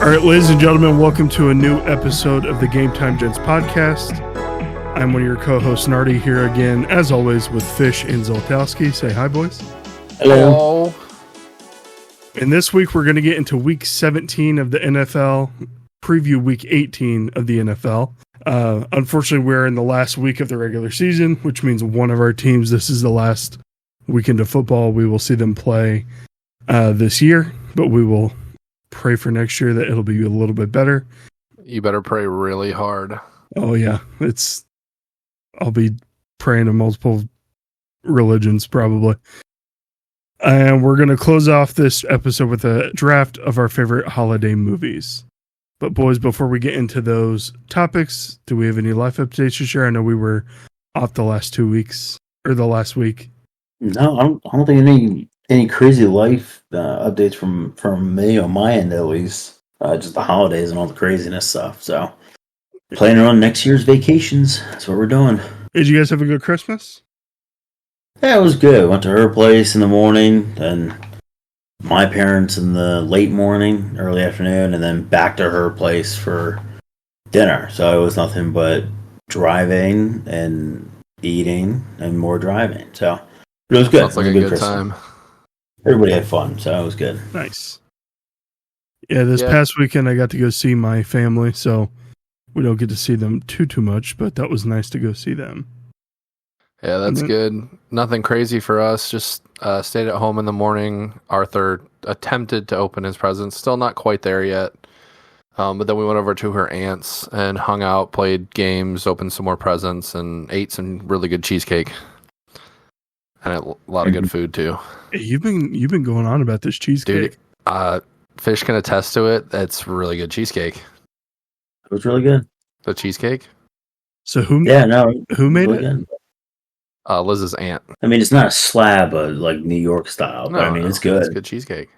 All right, ladies and gentlemen, welcome to a new episode of the Game Time Gents podcast. I'm one of your co-hosts, Nardi, here again, as always, with Fish and Zoltowski. Say hi, boys. Hello. And this week, we're going to get into Week 17 of the NFL, preview Week 18 of the NFL. Unfortunately, we're in the last week of the regular season, which means one of our teams, this is the last weekend of football. We will see them play this year, but we will pray for next year that it'll be a little bit better. You better pray really hard. Oh yeah, I'll be praying to multiple religions probably. And we're going to close off this episode with a draft of our favorite holiday movies. But boys, before we get into those topics, do we have any life updates to share? I know we were off the last 2 weeks or the last week. No, I don't think any crazy life updates from me on my end, at least. Just the holidays and all the craziness stuff. So, planning on next year's vacations. That's what we're doing. Did you guys have a good Christmas? Yeah, it was good. Went to her place in the morning, then my parents in the late morning, early afternoon, and then back to her place for dinner. So it was nothing but driving and eating and more driving. So it was good. Sounds like a good time. Everybody had fun, so it was good. Nice. Yeah, this past weekend I got to go see my family, so we don't get to see them too much, but that was nice to go see them. Yeah, that's good. Nothing crazy for us. Just stayed at home in the morning. Arthur attempted to open his presents. Still not quite there yet. But then we went over to her aunt's and hung out, played games, opened some more presents, and ate some really good cheesecake. And a lot of good food too. Hey, you've been going on about this cheesecake. Dude, Fish can attest to it. It's really good cheesecake. It was really good. The cheesecake? So who made it? Good. Liz's aunt. I mean, it's not a slab of like New York style, but it's good. It's good cheesecake.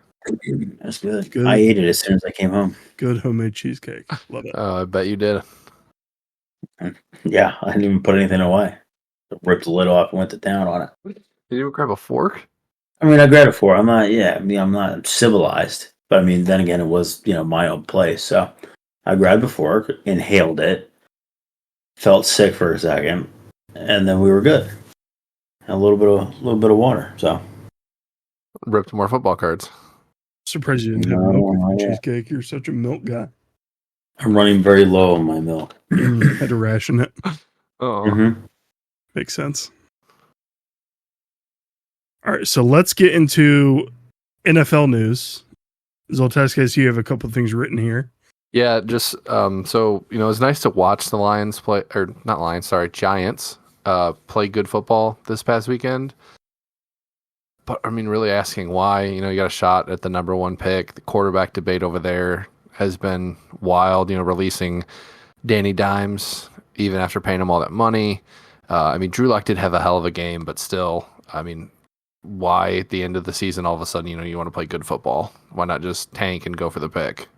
That's good. I ate it as soon as I came home. Good homemade cheesecake. Love it. I bet you did. Yeah, I didn't even put anything away. Ripped the lid off and went to town on it. Did you grab a fork? I mean, I grabbed a fork. I'm not civilized. But I mean, then again, it was, my own place. So I grabbed a fork, inhaled it, felt sick for a second, and then we were good. A little bit of water. So ripped more football cards. Surprised you didn't have milk with your cheesecake. You're such a milk guy. I'm running very low on my milk. Had to ration it. Oh, Makes sense. All right, so let's get into NFL news. Zoltowski, you have a couple of things written here. Yeah, just so it's nice to watch the Giants play good football this past weekend. But I mean, really asking why? You got a shot at the number one pick. The quarterback debate over there has been wild. Releasing Danny Dimes even after paying him all that money. I mean, Drew Lock did have a hell of a game, but still, I mean, why at the end of the season all of a sudden you want to play good football? Why not just tank and go for the pick?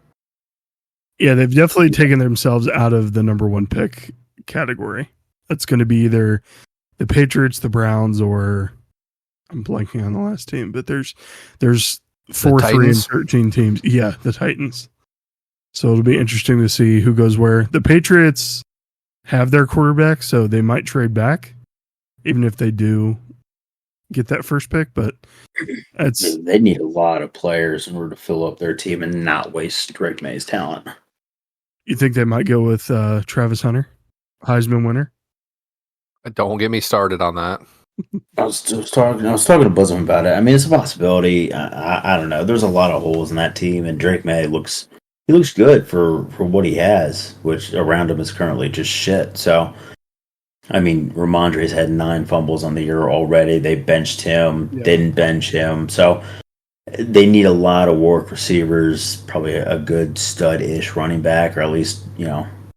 Yeah, they've definitely taken themselves out of the number one pick category. That's going to be either the Patriots, the Browns, or I'm blanking on the last team, but there's 4, 3, and 13 teams. Yeah, the Titans. So it'll be interesting to see who goes where. The Patriots have their quarterback, so they might trade back, even if they do get that first pick, but they need a lot of players in order to fill up their team and not waste Drake May's talent. You think they might go with Travis Hunter, Heisman winner? Don't get me started on that. I was talking to Bosom about it. I mean, it's a possibility. I don't know. There's a lot of holes in that team, and Drake May looks good for what he has, which around him is currently just shit. So, I mean, Ramondre's had 9 fumbles on the year already. They benched him, didn't bench him. So they need a lot of work receivers, probably a good stud-ish running back, or at least,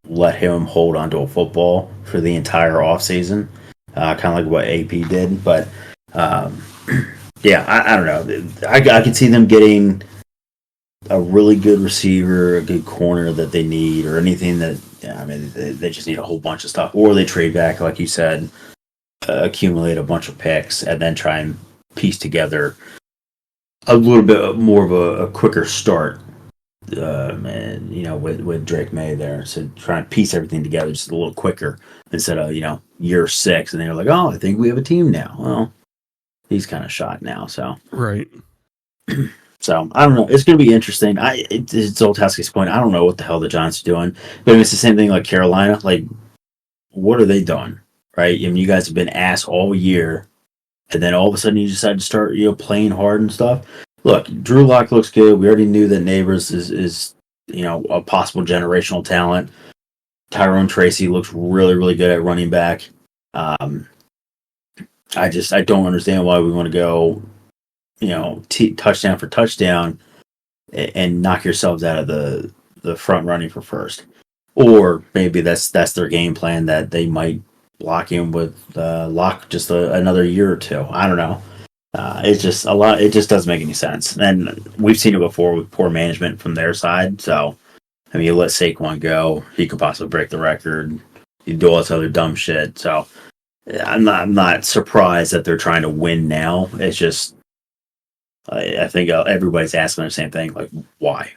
let him hold onto a football for the entire offseason, kind of like what AP did. But, I don't know. I could see them getting a really good receiver, a good corner that they need, or anything that, they just need a whole bunch of stuff. Or they trade back, like you said, accumulate a bunch of picks, and then try and piece together a little bit more of a quicker start and with Drake May there, so trying to piece everything together just a little quicker instead of year 6, and then you're like, oh, I think we have a team now. Well, he's kind of shot now, so Right. So I don't know. It's going to be interesting. It's Oltowski's point. I don't know what the hell the Giants are doing, but it's the same thing like Carolina. Like, what are they doing? Right? I mean, you guys have been ass all year, and then all of a sudden you decide to start playing hard and stuff. Look, Drew Lock looks good. We already knew that Neighbors is a possible generational talent. Tyrone Tracy looks really really good at running back. I don't understand why we want to go touchdown for touchdown and knock yourselves out of the front running for first. Or maybe that's their game plan, that they might block him with Lock just another year or two. I don't know. It's just a lot. It just doesn't make any sense. And we've seen it before with poor management from their side. So, I mean, you let Saquon go, he could possibly break the record. You do all this other dumb shit. So, I'm not surprised that they're trying to win now. It's just, I think everybody's asking the same thing. Like, why?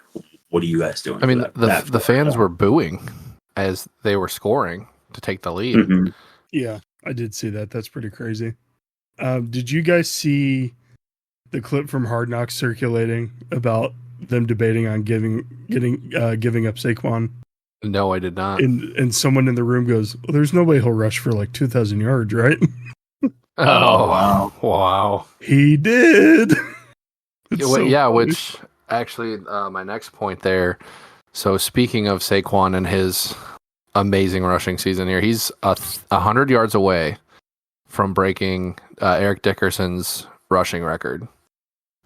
What are you guys doing? I mean, the fans were booing as they were scoring to take the lead. Mm-hmm. Yeah, I did see that. That's pretty crazy. Did you guys see the clip from Hard Knocks circulating about them debating on giving up Saquon? No, I did not. And someone in the room goes, well, there's no way he'll rush for like 2,000 yards, right? Oh, wow. He did. Which actually, my next point there. So speaking of Saquon and his amazing rushing season here, he's 100 yards away from breaking Eric Dickerson's rushing record.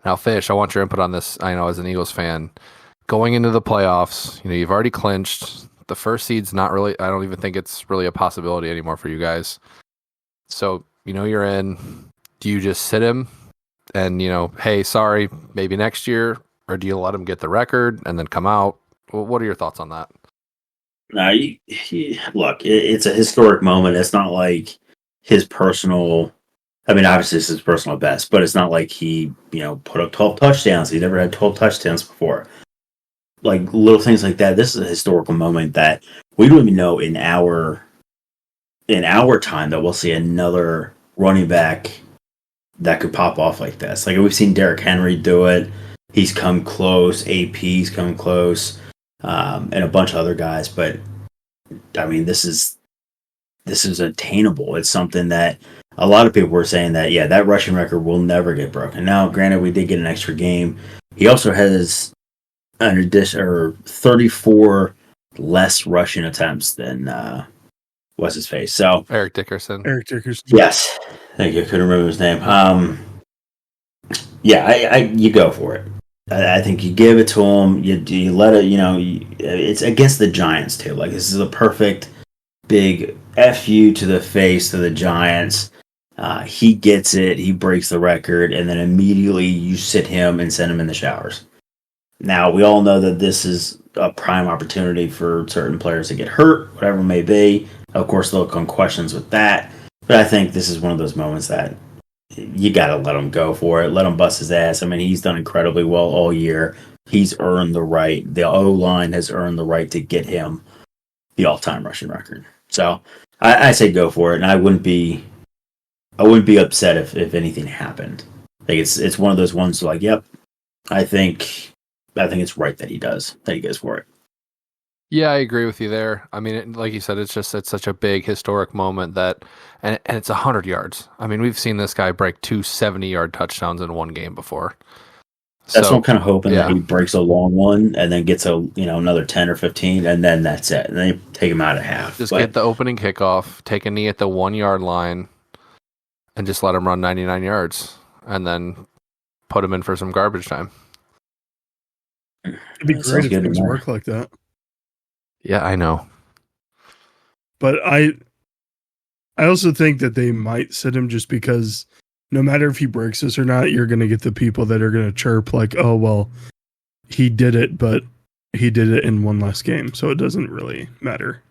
Now, Fish, I want your input on this. I know as an Eagles fan, going into the playoffs, you've already clinched. The first seed's not really, I don't even think it's really a possibility anymore for you guys. So, you're in. Do you just sit him and, hey, sorry, maybe next year? Or do you let him get the record and then come out? What are your thoughts on that? No, look, it's a historic moment. It's not like his personal. I mean, obviously, this is his personal best, but it's not like he, put up 12 touchdowns. He never had 12 touchdowns before. Like, little things like that. This is a historical moment that we don't even know in our time that we'll see another running back that could pop off like this. Like, we've seen Derrick Henry do it. He's come close. AP's come close. And a bunch of other guys. But, I mean, this is attainable. It's something that a lot of people were saying that, yeah, that rushing record will never get broken. Now, granted, we did get an extra game. He also has an addition 34 less rushing attempts than what's his face. So Eric Dickerson. Yes, thank you. I couldn't remember his name. Yeah, you go for it. I think you give it to him. You let it. It's against the Giants too. Like, this is a perfect big FU to the face to the Giants. He gets it. He breaks the record, and then immediately you sit him and send him in the showers. Now, we all know that this is a prime opportunity for certain players to get hurt, whatever it may be. Of course, there'll come questions with that. But I think this is one of those moments that you got to let him go for it. Let him bust his ass. I mean, he's done incredibly well all year. He's earned the right. The O-line has earned the right to get him the all-time rushing record. So I say go for it, and I wouldn't be upset if anything happened. Like, it's one of those ones like, yep, I think it's right that he goes for it. Yeah, I agree with you there. I mean, like you said, it's such a big historic moment that, and it's 100 yards. I mean, we've seen this guy break 2 70-yard touchdowns in one game before. That's what I'm kind of hoping, that he breaks a long one and then gets another 10 or 15, and then that's it. And then you take him out at half. Just get the opening kickoff, take a knee at the 1 yard line, and just let him run 99 yards, and then put him in for some garbage time. It'd be great if things work like that. Yeah, I know. But I also think that they might sit him just because no matter if he breaks this or not, you're going to get the people that are going to chirp like, oh, well, he did it, but he did it in one less game, so it doesn't really matter.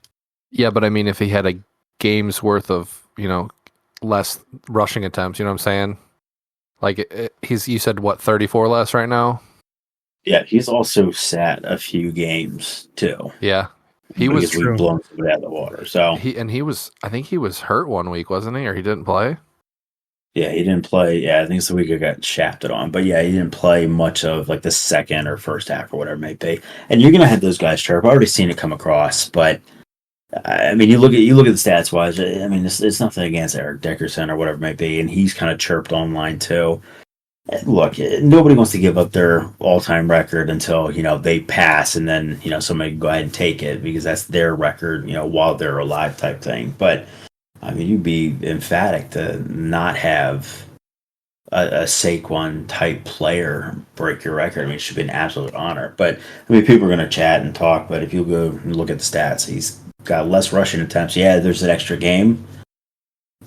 Yeah, but I mean, if he had a game's worth of, less rushing attempts, you know what I'm saying? Like, you said, what, 34 less right now? Yeah, he's also sat a few games too. Yeah, he Because was. we've blown somebody out of the water. So He was. I think he was hurt one week, wasn't he? Or he didn't play. yeah, he didn't play. Yeah, I think it's the week I got shafted on. But yeah, he didn't play much of like the second or first half or whatever it may be. And you're gonna have those guys chirp. I've already seen it come across, but I mean, you look at the stats wise. I mean, it's nothing against Eric Dickerson or whatever it may be, and he's kind of chirped online too. Look, nobody wants to give up their all-time record until they pass, and then somebody can go ahead and take it because that's their record, while they're alive, type thing. But I mean, you'd be emphatic to not have a Saquon type player break your record. I mean, it should be an absolute honor. But I mean, people are going to chat and talk. But if you go and look at the stats, he's got less rushing attempts. Yeah, there's an extra game,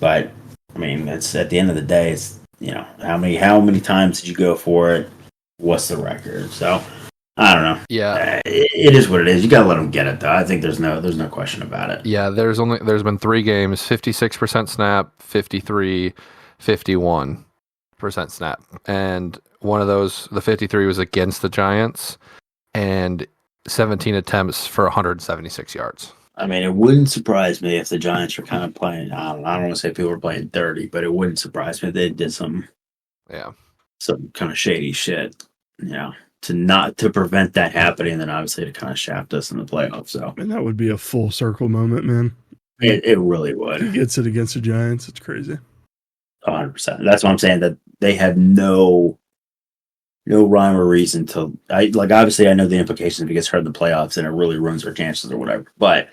but I mean, it's at the end of the day, it's how many times did you go for it? What's the record? So I don't know. Yeah, it is what it is. You gotta let them get it though. I think there's no question about it. Yeah, there's been 3 games, 56% snap, 53, 51% snap, and one of those, the 53 was against the Giants, and 17 attempts for 176 yards. I mean, it wouldn't surprise me if the Giants were kind of playing. I don't want to say people were playing dirty, but it wouldn't surprise me if they did some kind of shady shit. To prevent that happening, and then obviously to kind of shaft us in the playoffs. So, and that would be a full circle moment, man. It really would. He gets it against the Giants. It's crazy. 100%. That's what I'm saying. That they have no rhyme or reason to. Obviously, I know the implications if he gets hurt in the playoffs, and it really ruins our chances or whatever. But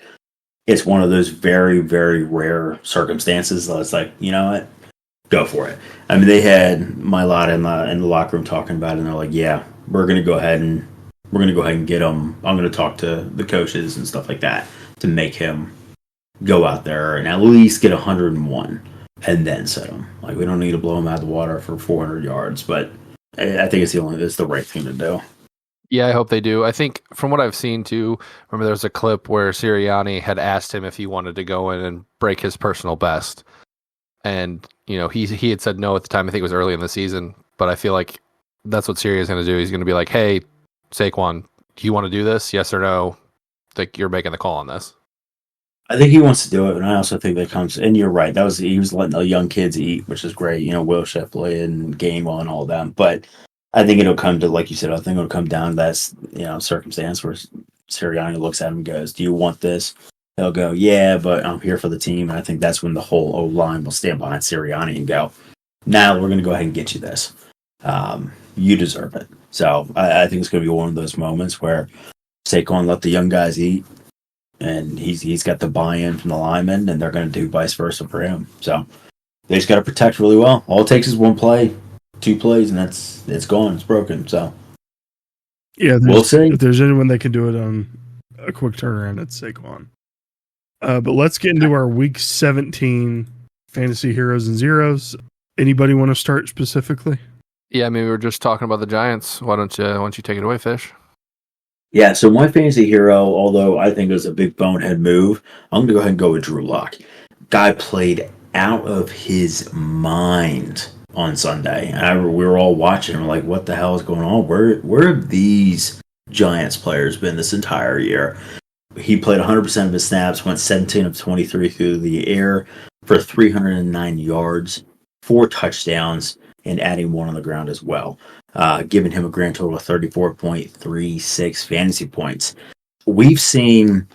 it's one of those very, very rare circumstances that it's like, you know what, go for it. I mean, they had my lot in the locker room talking about it, and they're like, yeah, we're gonna go ahead and get him. I'm gonna talk to the coaches and stuff like that to make him go out there and at least get 101 and then set him. Like, we don't need to blow him out of the water for 400 yards, but I think it's the right thing to do. Yeah, I hope they do. I think from what I've seen too, remember there was a clip where Sirianni had asked him if he wanted to go in and break his personal best. And, he had said no at the time. I think it was early in the season, but I feel like that's what Sirianni's going to do. He's going to be like, hey, Saquon, do you want to do this? Yes or no? Like, you're making the call on this. I think he wants to do it, and I also think that comes. And you're right. He was letting the young kids eat, which is great. Will Shipley and Gainwell and all of them. But I think it'll come to, like you said, I think it'll come down to that circumstance where Sirianni looks at him and goes, "Do you want this?" They'll go, "Yeah, but I'm here for the team." And I think that's when the whole O-line will stand behind Sirianni and go, "Now we're going to go ahead and get you this. You deserve it." So I think it's going to be one of those moments where Saquon let the young guys eat, and he's got the buy-in from the linemen, and they're going to do vice versa for him. So they just got to protect really well. All it takes is one play, 2 plays, and it's gone. It's broken. So yeah, we'll see. If there's anyone that can do it on a quick turnaround, it's Saquon. But let's get into our Week 17 fantasy heroes and zeros. Anybody want to start specifically? Yeah, I mean, we were just talking about the Giants. Why don't you take it away, Fish? Yeah, so my fantasy hero, although I think it was a big bonehead move, I'm going to go ahead and go with Drew Lock. Guy played out of his mind on Sunday. We were all watching. We're like, what the hell is going on? Where have these Giants players been this entire year? He played 100% of his snaps, went 17 of 23 through the air for 309 yards, 4 touchdowns, and adding 1 on the ground as well, giving him a grand total of 34.36 fantasy points. We've seen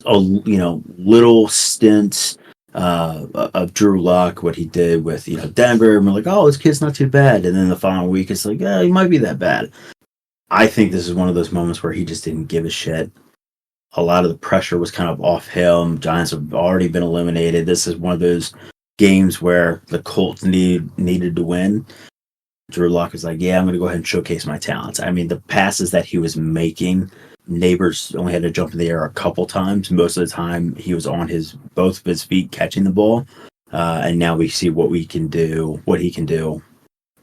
little stints of Drew Lock, what he did with Denver, and we're like, oh, this kid's not too bad. And then the following week, it's like, yeah, he might be that bad. I think this is one of those moments where he just didn't give a shit. A lot of the pressure was kind of off him. Giants have already been eliminated. This is one of those games where the Colts needed to win. Drew Lock was like, yeah, I'm going to go ahead and showcase my talents. I mean, the passes that he was making, Neighbors only had to jump in the air a couple times. Most of the time, he was on both of his feet catching the ball. And now we see what he can do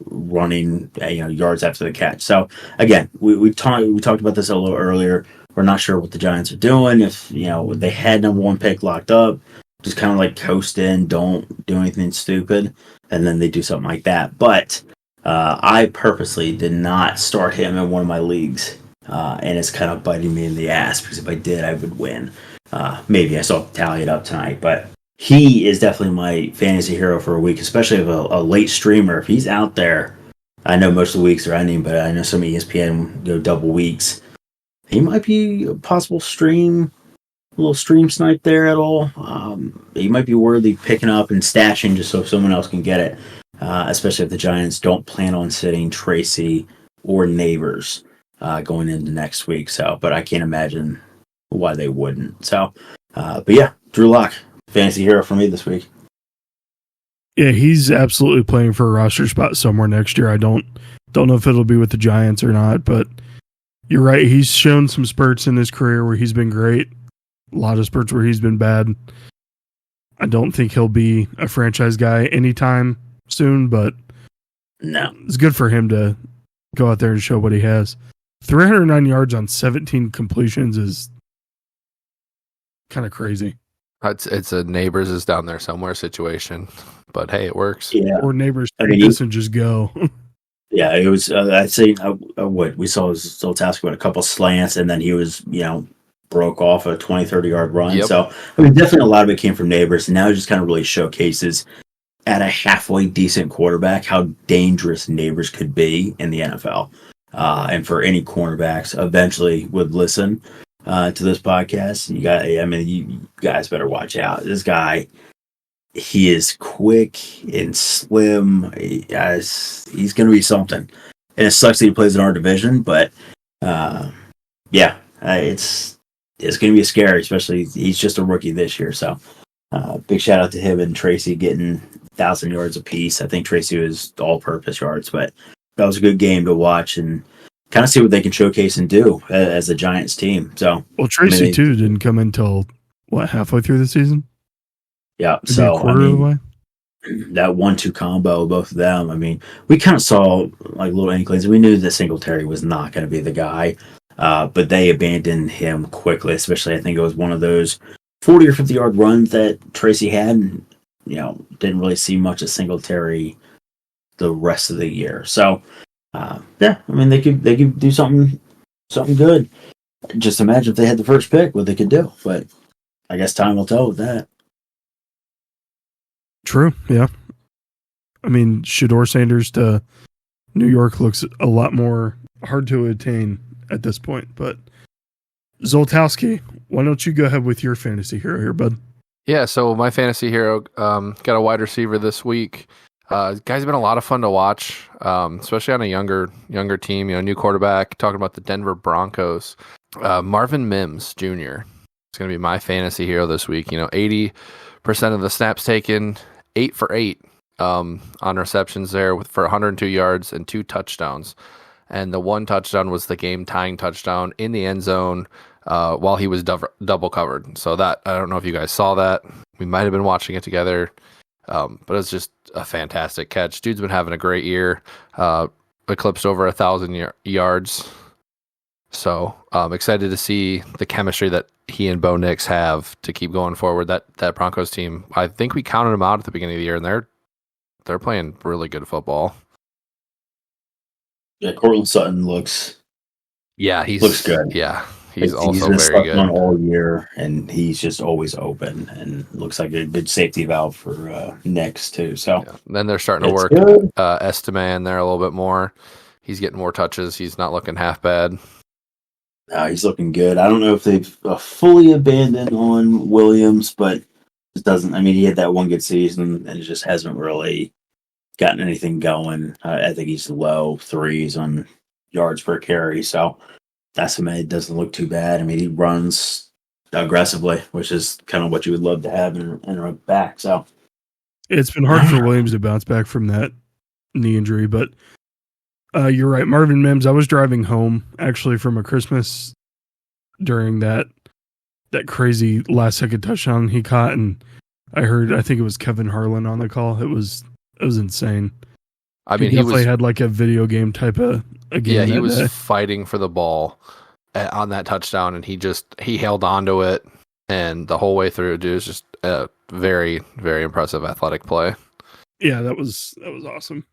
running yards after the catch. So again, we talked about this a little earlier. We're not sure what the Giants are doing. If they had number 1 pick locked up, just kind of like coast in, don't do anything stupid, and then they do something like that. But I purposely did not start him in one of my leagues, and it's kind of biting me in the ass because if I did, I would win. Maybe I still have to tally it up tonight, but he is definitely my fantasy hero for a week, especially if a late streamer. If he's out there, I know most of the weeks are ending, but I know some ESPN go double weeks. He might be a possible little stream snipe there at all. He might be worthy picking up and stashing just so someone else can get it, especially if the Giants don't plan on sitting Tracy or Neighbors going into next week. So, but I can't imagine why they wouldn't. So, but yeah, Drew Lock, fantasy hero for me this week. Yeah, he's absolutely playing for a roster spot somewhere next year. I don't know if it'll be with the Giants or not, but you're right. He's shown some spurts in his career where he's been great. A lot of spurts where he's been bad. I don't think he'll be a franchise guy anytime soon, but no, it's good for him to go out there and show what he has. 309 yards on 17 completions is kind of crazy. It's a Neighbors is down there somewhere situation, but hey, it works. Yeah, or Neighbors take this and just go. Yeah, it was. I'd say what we saw was Zoltowski with a couple slants, and then he was, broke off a 20, 30-yard run. Yep. So, I mean, definitely a lot of it came from Neighbors, and now it just kind of really showcases at a halfway decent quarterback how dangerous Neighbors could be in the NFL. And for any cornerbacks eventually would listen to this podcast, you guys better watch out. This guy, he is quick and slim. He's going to be something. And it sucks that he plays in our division, but it's going to be scary, especially he's just a rookie this year. So big shout out to him and Tracy getting 1,000 yards apiece. I think Tracy was all-purpose yards, but that was a good game to watch and kind of see what they can showcase and do as a Giants team. So, well, Tracy too didn't come until halfway through the season. Yeah, maybe so a quarter of the way. That 1-2 combo, both of them. I mean, we kind of saw like little inklings. We knew that Singletary was not going to be the guy, but they abandoned him quickly. Especially, I think it was one of those 40 or 50-yard runs that Tracy had. And, didn't really see much of Singletary the rest of the year. So, I mean, they could do something good. Just imagine if they had the first pick, what they could do. But I guess time will tell with that. True, yeah. I mean, Shedeur Sanders to New York looks a lot more hard to attain at this point. But Zoltowski, why don't you go ahead with your fantasy hero here, bud? Yeah, so my fantasy hero got a wide receiver this week. Guy's been a lot of fun to watch, especially on a younger team. New quarterback. Talking about the Denver Broncos, Marvin Mims Jr. is going to be my fantasy hero this week. 80% of the snaps taken, 8 for 8 on receptions there for 102 yards and 2 touchdowns. And the one touchdown was the game-tying touchdown in the end zone while he was double covered. So that, I don't know if you guys saw that. We might have been watching it together. But it's just a fantastic catch. Dude's been having a great year. Eclipsed over 1,000 yards. So excited to see the chemistry that he and Bo Nix have to keep going forward. That Broncos team, I think we counted them out at the beginning of the year, and they're playing really good football. Yeah, Cortland Sutton looks good. Yeah, he's been very good on all year, and he's just always open and looks like a good safety valve for Nix too. So then they're starting to work Estime in there a little bit more. He's getting more touches. He's not looking half bad. He's looking good. I don't know if they've fully abandoned on Williams, but it doesn't. I mean, he had that one good season, and it just hasn't really gotten anything going. I think he's low threes on yards per carry, so it doesn't look too bad. I mean, he runs aggressively, which is kind of what you would love to have in a back. So it's been hard for Williams to bounce back from that knee injury, but you're right. Marvin Mims, I was driving home actually from a Christmas during that crazy last second touchdown he caught, and I think it was Kevin Harlan on the call. It was insane. I mean, he definitely had like a video game type of a game. Yeah, he was fighting for the ball on that touchdown, and he held on to it, and the whole way through, dude, it was just a very, very impressive athletic play. Yeah, that was awesome.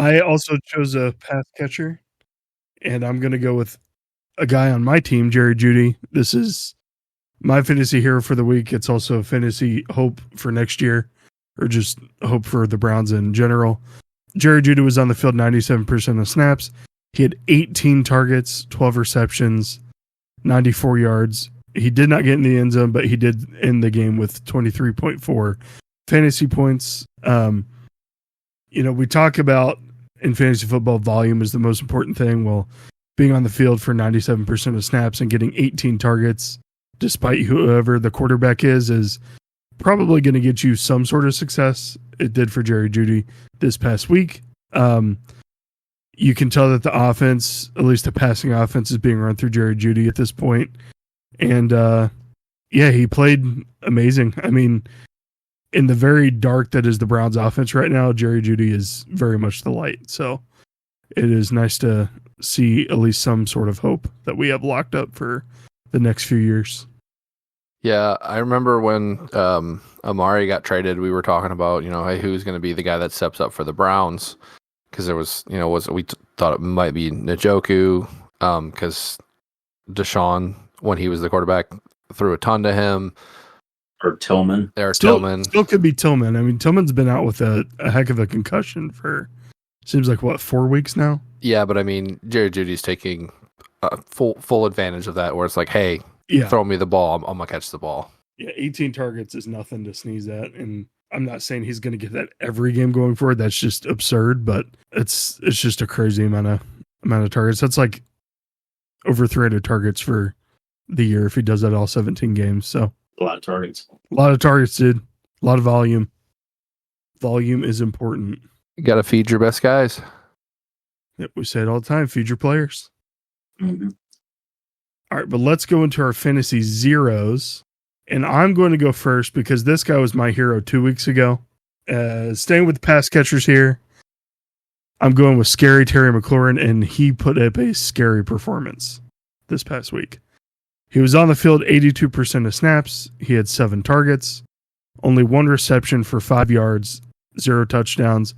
I also chose a pass catcher, and I'm going to go with a guy on my team, Jerry Jeudy. This is my fantasy hero for the week. It's also fantasy hope for next year, or just hope for the Browns in general. Jerry Jeudy was on the field 97% of snaps. He had 18 targets, 12 receptions, 94 yards. He did not get in the end zone, but he did end the game with 23.4 fantasy points. We talk about in fantasy football, volume is the most important thing. Well, being on the field for 97% of snaps and getting 18 targets, despite whoever the quarterback is probably going to get you some sort of success. It did for Jerry Jeudy this past week. You can tell that the offense, at least the passing offense, is being run through Jerry Jeudy at this point. And he played amazing. I mean, in the very dark that is the Browns offense right now, Jerry Jeudy is very much the light. So it is nice to see at least some sort of hope that we have locked up for the next few years. Yeah, I remember when Amari got traded, we were talking about, hey, who's going to be the guy that steps up for the Browns? Because there was, we thought it might be Njoku, because Deshaun, when he was the quarterback, threw a ton to him. Or Tillman. Tillman. Still could be Tillman. I mean, Tillman's been out with a heck of a concussion for, seems like, 4 weeks now? Yeah, but I mean, Jerry Judy's taking full advantage of that, where it's like, hey, throw me the ball, I'm going to catch the ball. Yeah, 18 targets is nothing to sneeze at, and I'm not saying he's going to get that every game going forward. That's just absurd, but it's just a crazy amount of targets. That's like over 300 targets for the year if he does that all 17 games. So a lot of targets. A lot of targets, dude. A lot of volume. Volume is important. You got to feed your best guys. Yep, we say it all the time. Feed your players. Mm-hmm. All right, but let's go into our fantasy zeros. And I'm going to go first because this guy was my hero 2 weeks ago. Staying with the pass catchers here, I'm going with Scary Terry McLaurin, and he put up a scary performance this past week. He was on the field 82% of snaps. He had 7 targets, only 1 reception for 5 yards, 0 touchdowns,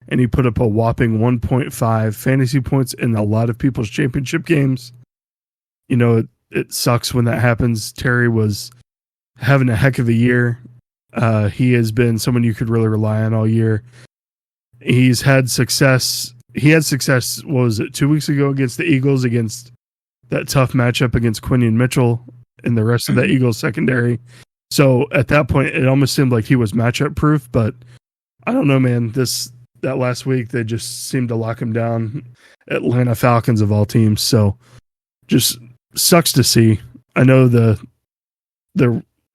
and he put up a whopping 1.5 fantasy points in a lot of people's championship games. It sucks when that happens. Terry was having a heck of a year. He has been someone you could really rely on all year. He's had success. He had success, what was it, 2 weeks ago against the Eagles, against that tough matchup against Quinion Mitchell and the rest of that Eagles secondary. So at that point, it almost seemed like he was matchup proof, but I don't know, man. That last week, they just seemed to lock him down. Atlanta Falcons of all teams. So just sucks to see. I know the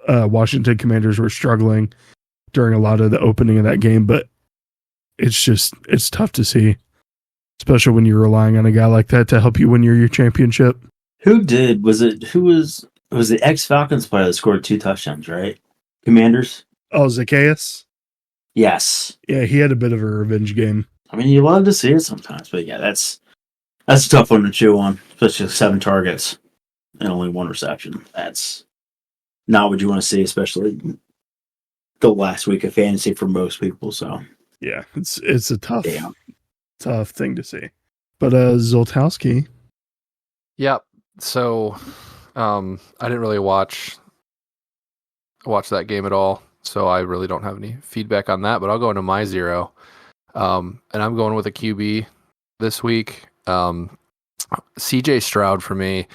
Washington Commanders were struggling during a lot of the opening of that game, but it's tough to see, especially when you're relying on a guy like that to help you win your championship. Who was the ex-Falcons player that scored 2 touchdowns, right? Commanders? Oh, Zacchaeus? Yes. Yeah, he had a bit of a revenge game. I mean, you love to see it sometimes, but yeah, that's a tough one to chew on, especially 7 targets and only 1 reception. That's not what you want to see, especially the last week of fantasy for most people. So yeah, it's a tough thing to see. But Zoltowski. Yep. So I didn't really watch that game at all, so I really don't have any feedback on that, but I'll go into my zero. And I'm going with a QB this week. CJ Stroud for me.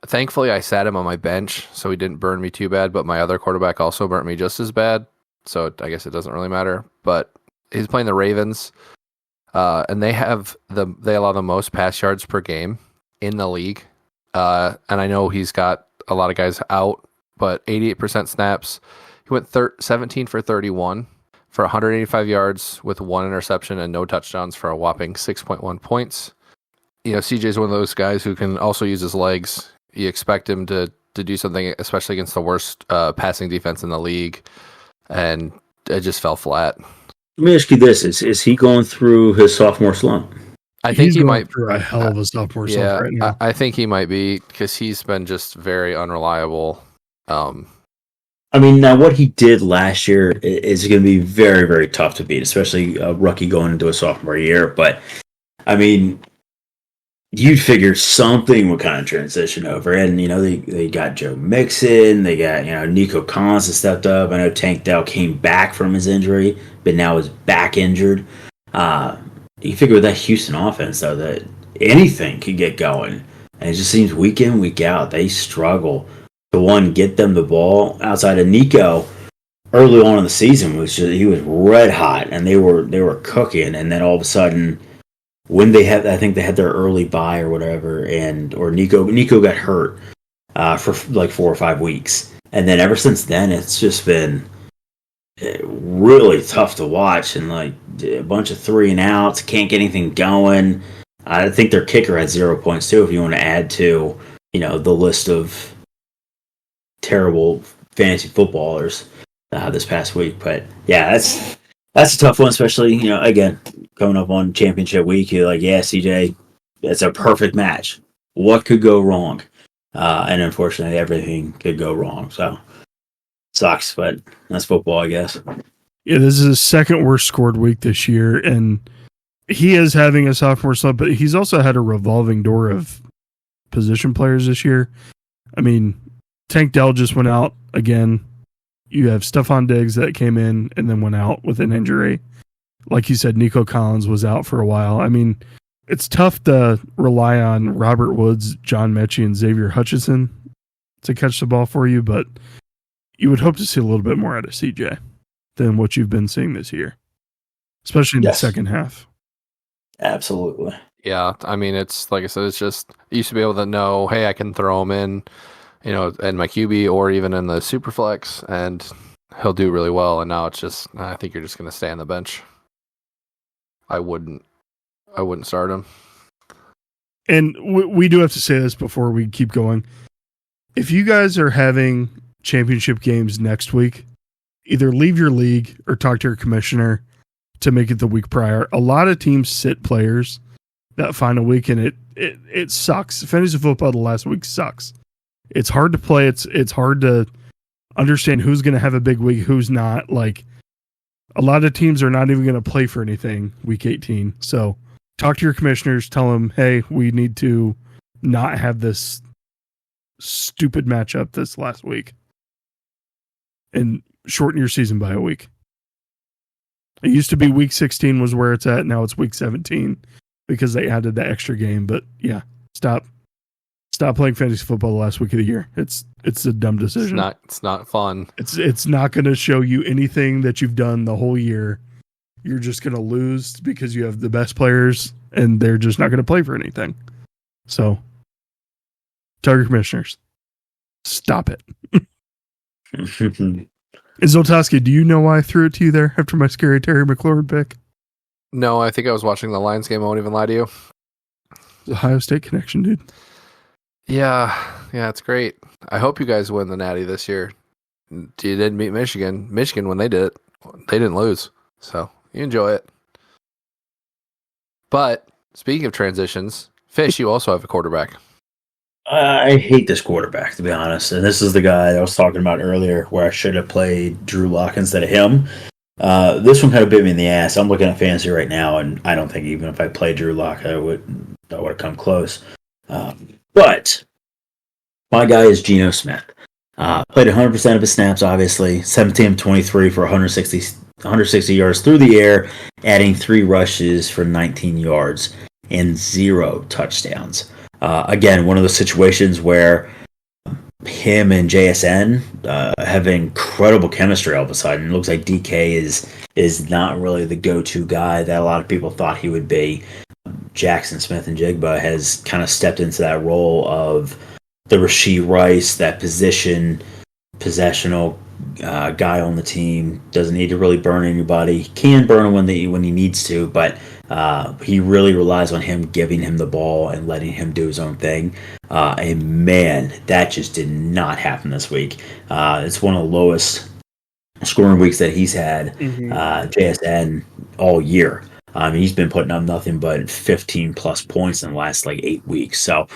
Thankfully, I sat him on my bench, so he didn't burn me too bad, but my other quarterback also burnt me just as bad, so I guess it doesn't really matter. But he's playing the Ravens, and they allow the most pass yards per game in the league. And I know he's got a lot of guys out, but 88% snaps. He went 17 for 31 for 185 yards with 1 interception and no touchdowns for a whopping 6.1 points. CJ's one of those guys who can also use his legs. You expect him to do something, especially against the worst passing defense in the league, and it just fell flat. Let me ask you this: Is he going through his sophomore slump? I think he might through a hell of a sophomore slump right now. I think he might be, because he's been just very unreliable. I I mean, now what he did last year is going to be very, very tough to beat, especially a rookie going into a sophomore year. But I mean, you'd figure something would kind of transition over. And, they got Joe Mixon. They got, Nico Collins has stepped up. I know Tank Dell came back from his injury, but now is back injured. You figure with that Houston offense, though, that anything could get going. And it just seems week in, week out, they struggle to, get them the ball. Outside of Nico, early on in the season, he was red hot, and they were cooking. And then all of a sudden, when I think they had their early bye or whatever, or Nico got hurt for like 4 or 5 weeks, and then ever since then it's just been really tough to watch, and like a bunch of 3 and outs, can't get anything going. I think their kicker had 0 points too. If you want to add to the list of terrible fantasy footballers this past week, but yeah, that's a tough one, especially again, coming up on championship week. You're like, yeah, CJ, it's a perfect match. What could go wrong? And unfortunately, everything could go wrong. So, sucks, but that's football, I guess. Yeah, this is his second worst scored week this year, and he is having a sophomore slump, but he's also had a revolving door of position players this year. I mean, Tank Dell just went out again. You have Stephon Diggs that came in and then went out with an injury. Like you said, Nico Collins was out for a while. I mean, it's tough to rely on Robert Woods, John Mechie, and Xavier Hutchinson to catch the ball for you, but you would hope to see a little bit more out of CJ than what you've been seeing this year, especially in the second half. Absolutely. Yeah, I mean, it's like I said, it's just you used to be able to know, hey, I can throw him in, in my QB or even in the Superflex, and he'll do really well. And now it's just, I think you're just going to stay on the bench. I wouldn't start him. And we do have to say this before we keep going. If you guys are having championship games next week, either leave your league or talk to your commissioner to make it the week prior. A lot of teams sit players that final week, and it sucks. Fantasy football the last week sucks. It's hard to play. It's hard to understand who's going to have a big week, who's not. Like, a lot of teams are not even going to play for anything week 18. So talk to your commissioners. Tell them, hey, we need to not have this stupid matchup this last week and shorten your season by a week. It used to be week 16 was where it's at. Now it's week 17 because they added the extra game. But yeah, stop playing fantasy football the last week of the year. It's a dumb decision. It's not fun. It's not going to show you anything that you've done the whole year. You're just going to lose because you have the best players and they're just not going to play for anything. So tell your commissioners, stop it. And Zoltowski, do you know why I threw it to you there after my scary Terry McLaurin pick? No, I think I was watching the Lions game. I won't even lie to you. Ohio State connection, dude. Yeah, it's great. I hope you guys win the Natty this year. You didn't beat Michigan. Michigan, when they did it, they didn't lose. So you enjoy it. But speaking of transitions, Fish, you also have a quarterback. I hate this quarterback, to be honest. And this is the guy I was talking about earlier where I should have played Drew Lock instead of him. This one kind of bit me in the ass. I'm looking at fantasy right now, and I don't think even if I played Drew Lock, I would have come close. But my guy is Geno Smith. Played 100% of his snaps, obviously. 17-23 for 160 yards through the air, adding 3 rushes for 19 yards and 0 touchdowns. Again, one of those situations where him and JSN have incredible chemistry all of a sudden. It looks like DK is not really the go-to guy that a lot of people thought he would be. Jackson Smith-Njigba has kind of stepped into that role of the Rashee Rice, that possessional guy on the team. Doesn't need to really burn anybody. He can burn him when he needs to, but he really relies on him giving him the ball and letting him do his own thing. And man, that just did not happen this week. It's one of the lowest scoring weeks that he's had, JSN, all year. He's been putting up nothing but 15 plus points in the last 8 weeks. So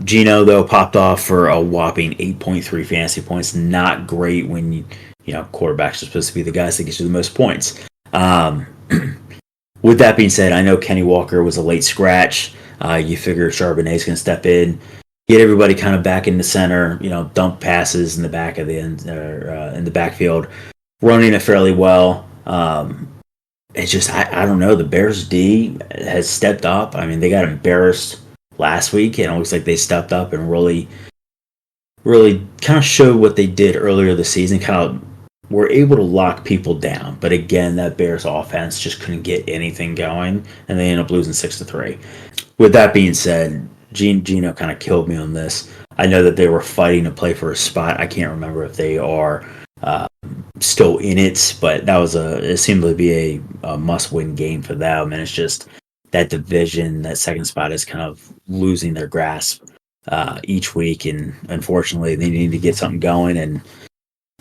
Geno though popped off for a whopping 8.3 fantasy points. Not great when quarterbacks are supposed to be the guys that get you the most points. With that being said, I know Kenny Walker was a late scratch. You figure Charbonnet's going to step in, get everybody kind of back in the center, dump passes in the back of the end, in the backfield, running it fairly well. It's just, I don't know. The Bears D has stepped up. I mean, they got embarrassed last week, and it looks like they stepped up and really kind of showed what they did earlier this season, kind of were able to lock people down. But again, that Bears offense just couldn't get anything going, and they ended up losing 6-3. With that being said, Geno kind of killed me on this. I know that they were fighting to play for a spot. I can't remember if they are still in it, but it seemed to be a must-win game for them. And it's just that division, that second spot is kind of losing their grasp each week. And unfortunately, they need to get something going. And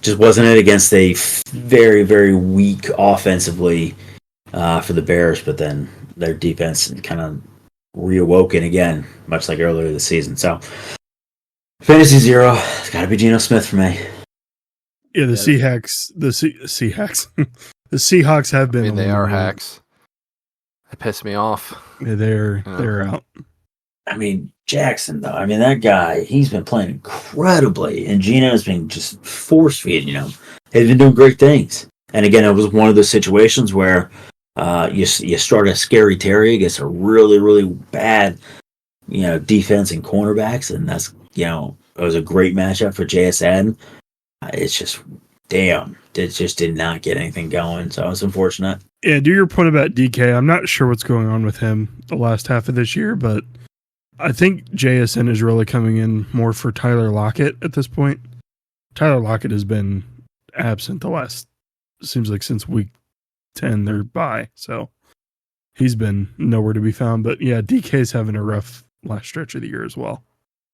just wasn't it against a very, very weak offensively for the Bears, but then their defense kind of reawoken again, much like earlier this season. So, fantasy 0, it's got to be Geno Smith for me. Yeah, the Seahawks. The Seahawks have been. I mean, they are hacks. They piss me off. Yeah, they're out. I mean, Jackson though. I mean, that guy. He's been playing incredibly, and Geno's been just force feeding him. He's been doing great things. And again, it was one of those situations where you start a scary Terry against a really, really bad, defense and cornerbacks, and that's it was a great matchup for JSN. It's just, damn, it just did not get anything going, so it's unfortunate. Yeah, to your point about DK, I'm not sure what's going on with him the last half of this year, but I think JSN is really coming in more for Tyler Lockett at this point. Tyler Lockett has been absent seems like since week 10 they're bye, so he's been nowhere to be found. But yeah, DK's having a rough last stretch of the year as well.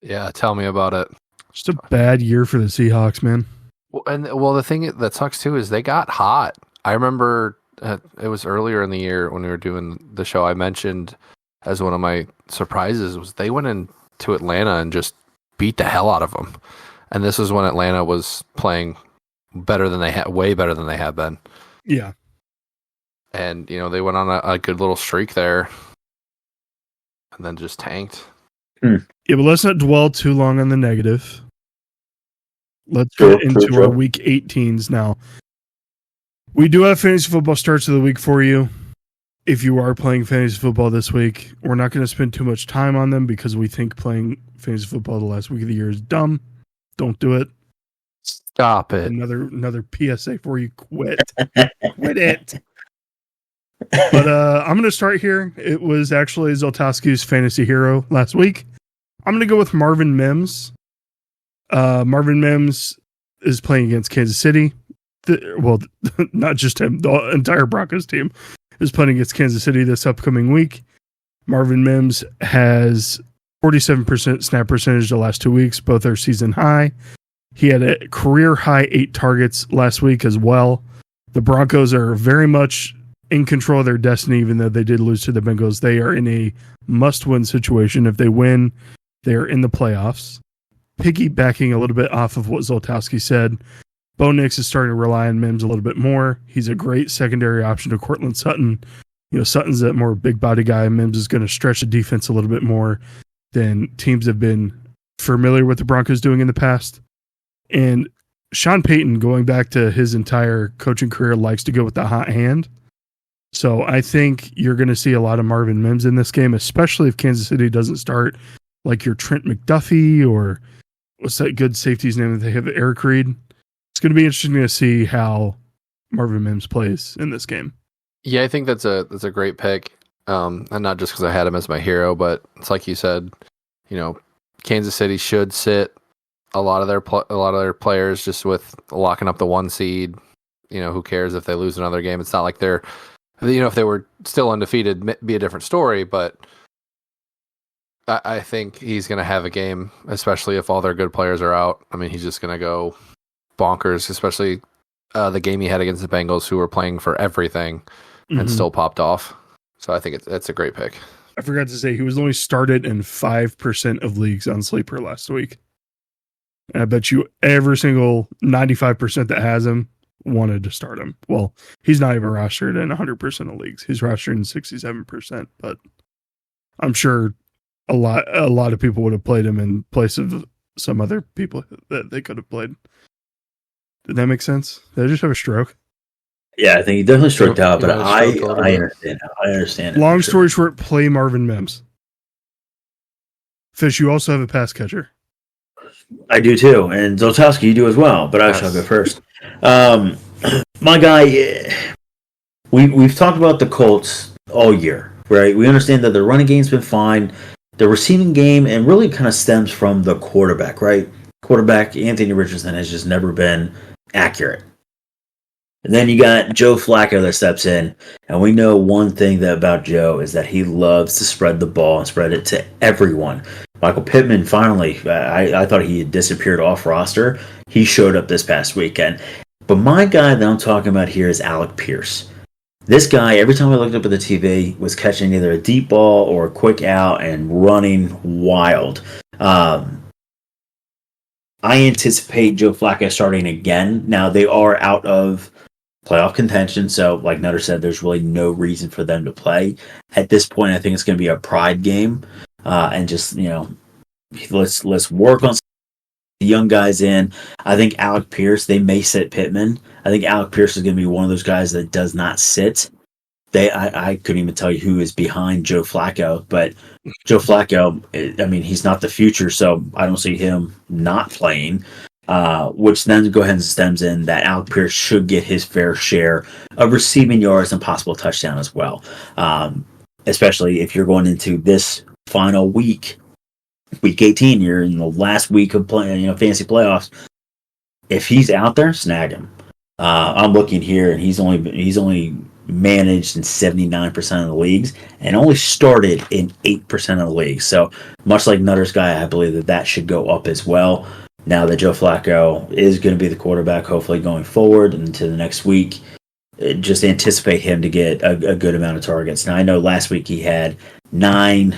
Yeah, tell me about it. Just a bad year for the Seahawks, man. Well, the thing that sucks too is they got hot. I remember it was earlier in the year when we were doing the show. I mentioned as one of my surprises was they went into Atlanta and just beat the hell out of them. And this was when Atlanta was playing better than way better than they have been. Yeah. And they went on a good little streak there, and then just tanked. Yeah, but let's not dwell too long on the negative. Let's get into our week 18s now. We do have fantasy football starts of the week for you. If you are playing fantasy football this week, we're not going to spend too much time on them because we think playing fantasy football the last week of the year is dumb. Don't do it. Stop it. Another PSA for you. Quit. Quit it. But I'm going to start here. It was actually Zoltowski's fantasy hero last week. I'm going to go with Marvin Mims. Marvin Mims is playing against Kansas City. Not just him. The entire Broncos team is playing against Kansas City this upcoming week. Marvin Mims has 47% snap percentage the last 2 weeks. Both are season high. He had a career high 8 targets last week as well. The Broncos are very much in control of their destiny, even though they did lose to the Bengals. They are in a must-win situation. If they win, they are in the playoffs. Piggybacking a little bit off of what Zoltowski said, Bo Nix is starting to rely on Mims a little bit more. He's a great secondary option to Cortland Sutton. Sutton's that more big body guy. Mims is going to stretch the defense a little bit more than teams have been familiar with the Broncos doing in the past. And Sean Payton, going back to his entire coaching career, likes to go with the hot hand. So I think you're going to see a lot of Marvin Mims in this game, especially if Kansas City doesn't start like your Trent McDuffie or what's that good safety's name that they have, Eric Reed. It's going to be interesting to see how Marvin Mims plays in this game. Yeah, I think that's a great pick, and not just because I had him as my hero, but it's like you said, Kansas City should sit a lot of their players just with locking up the 1 seed. Who cares if they lose another game? It's not like they're, if they were still undefeated, it'd be a different story. But I think he's going to have a game, especially if all their good players are out. I mean, he's just going to go bonkers, especially the game he had against the Bengals, who were playing for everything and still popped off. So I think it's a great pick. I forgot to say he was only started in 5% of leagues on Sleeper last week. And I bet you every single 95% that has him wanted to start him. Well, he's not even rostered in 100% of leagues. He's rostered in 67%, but I'm sure a lot of people would have played him in place of some other people that they could have played. Did that make sense? Did I just have a stroke? Yeah, I think he definitely stroked out, but I bit. understand. It Long for story short, play Marvin Mims. Fish, you also have a pass catcher. I do too, and Zoltowski, you do as well. But I shall go first. My guy, we've talked about the Colts all year, right? We understand that the running game's been fine, the receiving game, and really kind of stems from the quarterback, right? Quarterback Anthony Richardson has just never been accurate. And then you got Joe Flacco that steps in, and we know one thing about Joe is that he loves to spread the ball and spread it to everyone. Michael Pittman, finally, I thought he had disappeared off roster. He showed up this past weekend. But my guy that I'm talking about here is Alec Pierce. This guy, every time I looked up at the TV, was catching either a deep ball or a quick out and running wild. I anticipate Joe Flacco starting again. Now, they are out of playoff contention, so like Nutter said, there's really no reason for them to play. At this point, I think it's going to be a pride game, and just, let's work on the young guys in. I think Alec Pierce, they may sit Pittman. I think Alec Pierce is going to be one of those guys that does not sit. I couldn't even tell you who is behind Joe Flacco, but Joe Flacco, I mean, he's not the future, so I don't see him not playing. Which then go ahead and stems in that Alec Pierce should get his fair share of receiving yards and possible touchdown as well. Especially if you're going into this final week 18, you're in the last week of playing, fantasy playoffs. If he's out there, snag him. I'm looking here, and he's only managed in 79% of the leagues and only started in 8% of the leagues. So much like Nutter's guy, I believe that should go up as well. Now that Joe Flacco is going to be the quarterback, hopefully going forward into the next week, just anticipate him to get a good amount of targets. Now, I know last week he had 9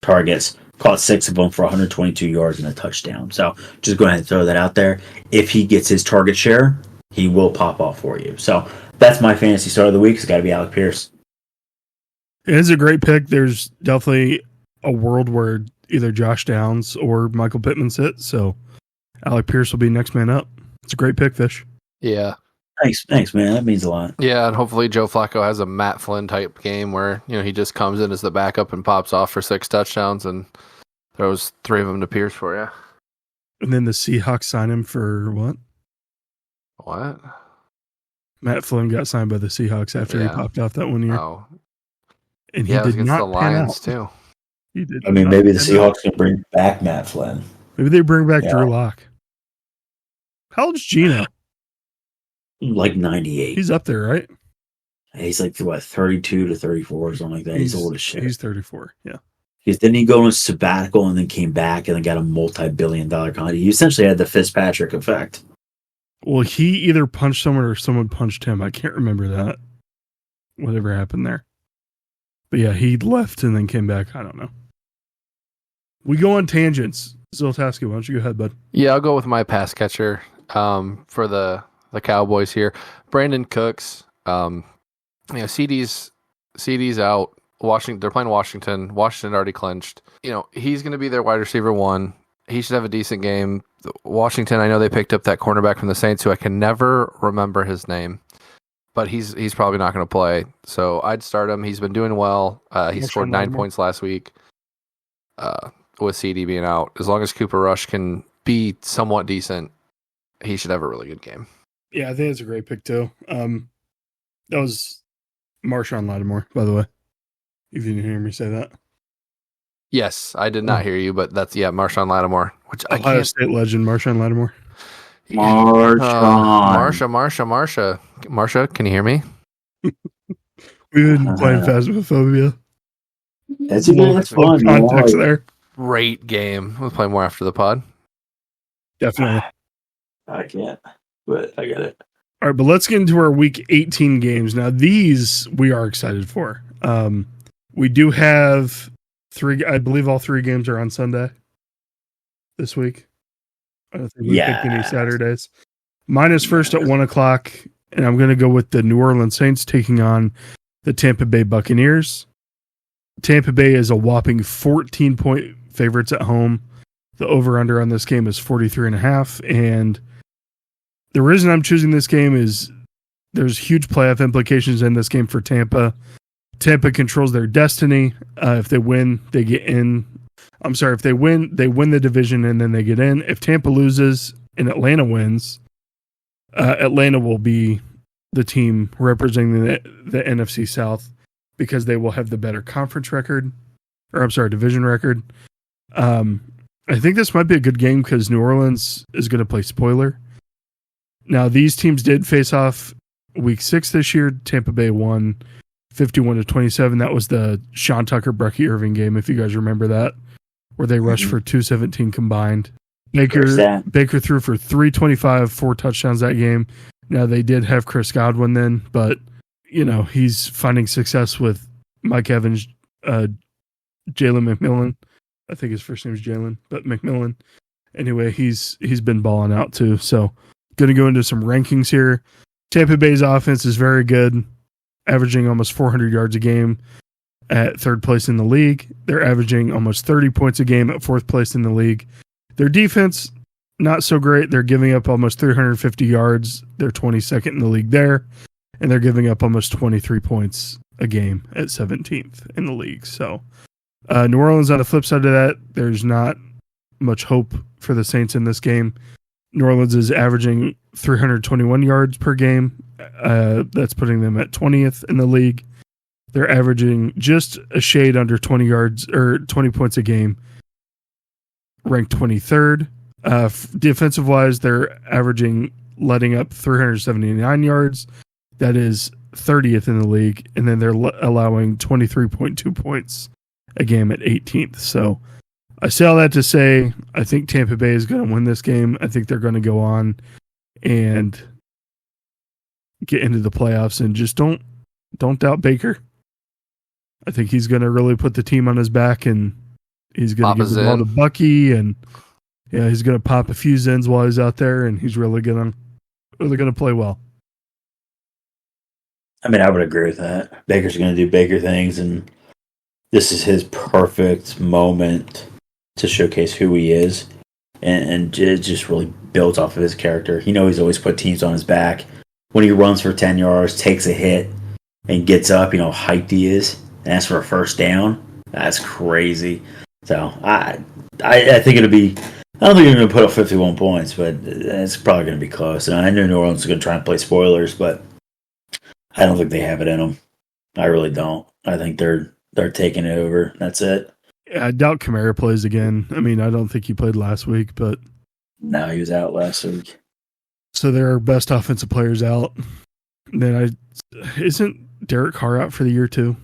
targets, caught 6 of them for 122 yards and a touchdown. So just go ahead and throw that out there. If he gets his target share, he will pop off for you. So that's my fantasy start of the week. It's got to be Alec Pierce. It is a great pick. There's definitely a world where either Josh Downs or Michael Pittman sit. So Alec Pierce will be next man up. It's a great pick, Fish. Yeah. Thanks, man. That means a lot. Yeah, and hopefully Joe Flacco has a Matt Flynn type game where, he just comes in as the backup and pops off for 6 touchdowns and throws 3 of them to Pierce for you. And then the Seahawks sign him for what? What? Matt Flynn got signed by the Seahawks after he popped off that one year. Oh. And he did not the Lions too. He did. I mean, maybe the Seahawks can bring back Matt Flynn. Maybe they bring back Drew Lock. How old's Gino? Like 98. He's up there, right? He's like, 32 to 34 or something like that. He's old as shit. He's 34, yeah. Because didn't he go on a sabbatical and then came back and then got a multi-billion-dollar contract? He essentially had the Fitzpatrick effect. Well, he either punched someone or someone punched him. I can't remember that. Whatever happened there. But yeah, he left and then came back. I don't know. We go on tangents. Zoltowski, why don't you go ahead, bud? Yeah, I'll go with my pass catcher for the Cowboys here. Brandon Cooks. CD's out. They're playing Washington. Washington already clinched. He's going to be their wide receiver 1. He should have a decent game. Washington, I know they picked up that cornerback from the Saints who I can never remember his name, but he's probably not going to play. So I'd start him. He's been doing well. He scored 9 points last week with CD being out. As long as Cooper Rush can be somewhat decent, he should have a really good game. Yeah, I think it's a great pick too. That was Marshawn Lattimore, by the way. If you didn't hear me say that. Yes, I did not hear you, but that's Marshawn Lattimore, which Ohio State legend Marshawn Lattimore. Marsha, can you hear me? We've been playing Phasmophobia. That's fun. Context there. Great game. We'll play more after the pod. Definitely. I can't, but I get it. All right, but let's get into our week 18 games. Now, these we are excited for. We do have I believe all 3 games are on Sunday this week. I don't think we picked any Saturdays. Mine is first at 1:00, and I'm going to go with the New Orleans Saints taking on the Tampa Bay Buccaneers. Tampa Bay is a whopping 14-point favorites at home. The over-under on this game is 43.5, and the reason I'm choosing this game is there's huge playoff implications in this game for Tampa. Tampa controls their destiny. If they win, they get in. I'm sorry, if they win the division and then they get in. If Tampa loses and Atlanta wins, Atlanta will be the team representing the NFC South because they will have the better conference record, division record. I think this might be a good game because New Orleans is going to play spoiler. Now, these teams did face off week 6 this year. Tampa Bay won 51-27. That was the Sean Tucker, Bucky Irving game, if you guys remember that, where they rushed for 217 combined. Baker threw for 325, 4 touchdowns that game. Now, they did have Chris Godwin then, but, he's finding success with Mike Evans, Jalen McMillan. I think his first name is Jalen, but McMillan. Anyway, he's been balling out too. So, going to go into some rankings here. Tampa Bay's offense is very good, averaging almost 400 yards a game at 3rd place in the league. They're averaging almost 30 points a game at 4th place in the league. Their defense, not so great. They're giving up almost 350 yards. They're 22nd in the league there. And they're giving up almost 23 points a game at 17th in the league. So, New Orleans on the flip side of that, there's not much hope for the Saints in this game. New Orleans is averaging 321 yards per game. That's putting them at 20th in the league. They're averaging just a shade under 20 yards or 20 points a game, ranked 23rd. Defensive wise, they're letting up 379 yards. That is 30th in the league. And then they're allowing 23.2 points a game at 18th. So I say all that to say, I think Tampa Bay is going to win this game. I think they're going to go on and get into the playoffs, and just don't doubt Baker. I think he's going to really put the team on his back, and he's going to give the ball to Bucky, and he's going to pop a few Zens while he's out there, and he's really going to play well. I mean, I would agree with that. Baker's going to do Baker things, and this is his perfect moment to showcase who he is, and it just really builds off of his character. He's always put teams on his back. When he runs for 10 yards, takes a hit, and gets up, how hyped he is, and asks for a first down. That's crazy. So I think it'll be. I don't think they're going to put up 51 points, but it's probably going to be close. And I know New Orleans is going to try and play spoilers, but I don't think they have it in them. I really don't. I think they're taking it over. That's it. I doubt Kamara plays again. I mean, I don't think he played last week, but no, he was out last week. So there are best offensive players out. Then isn't Derek Carr out for the year too?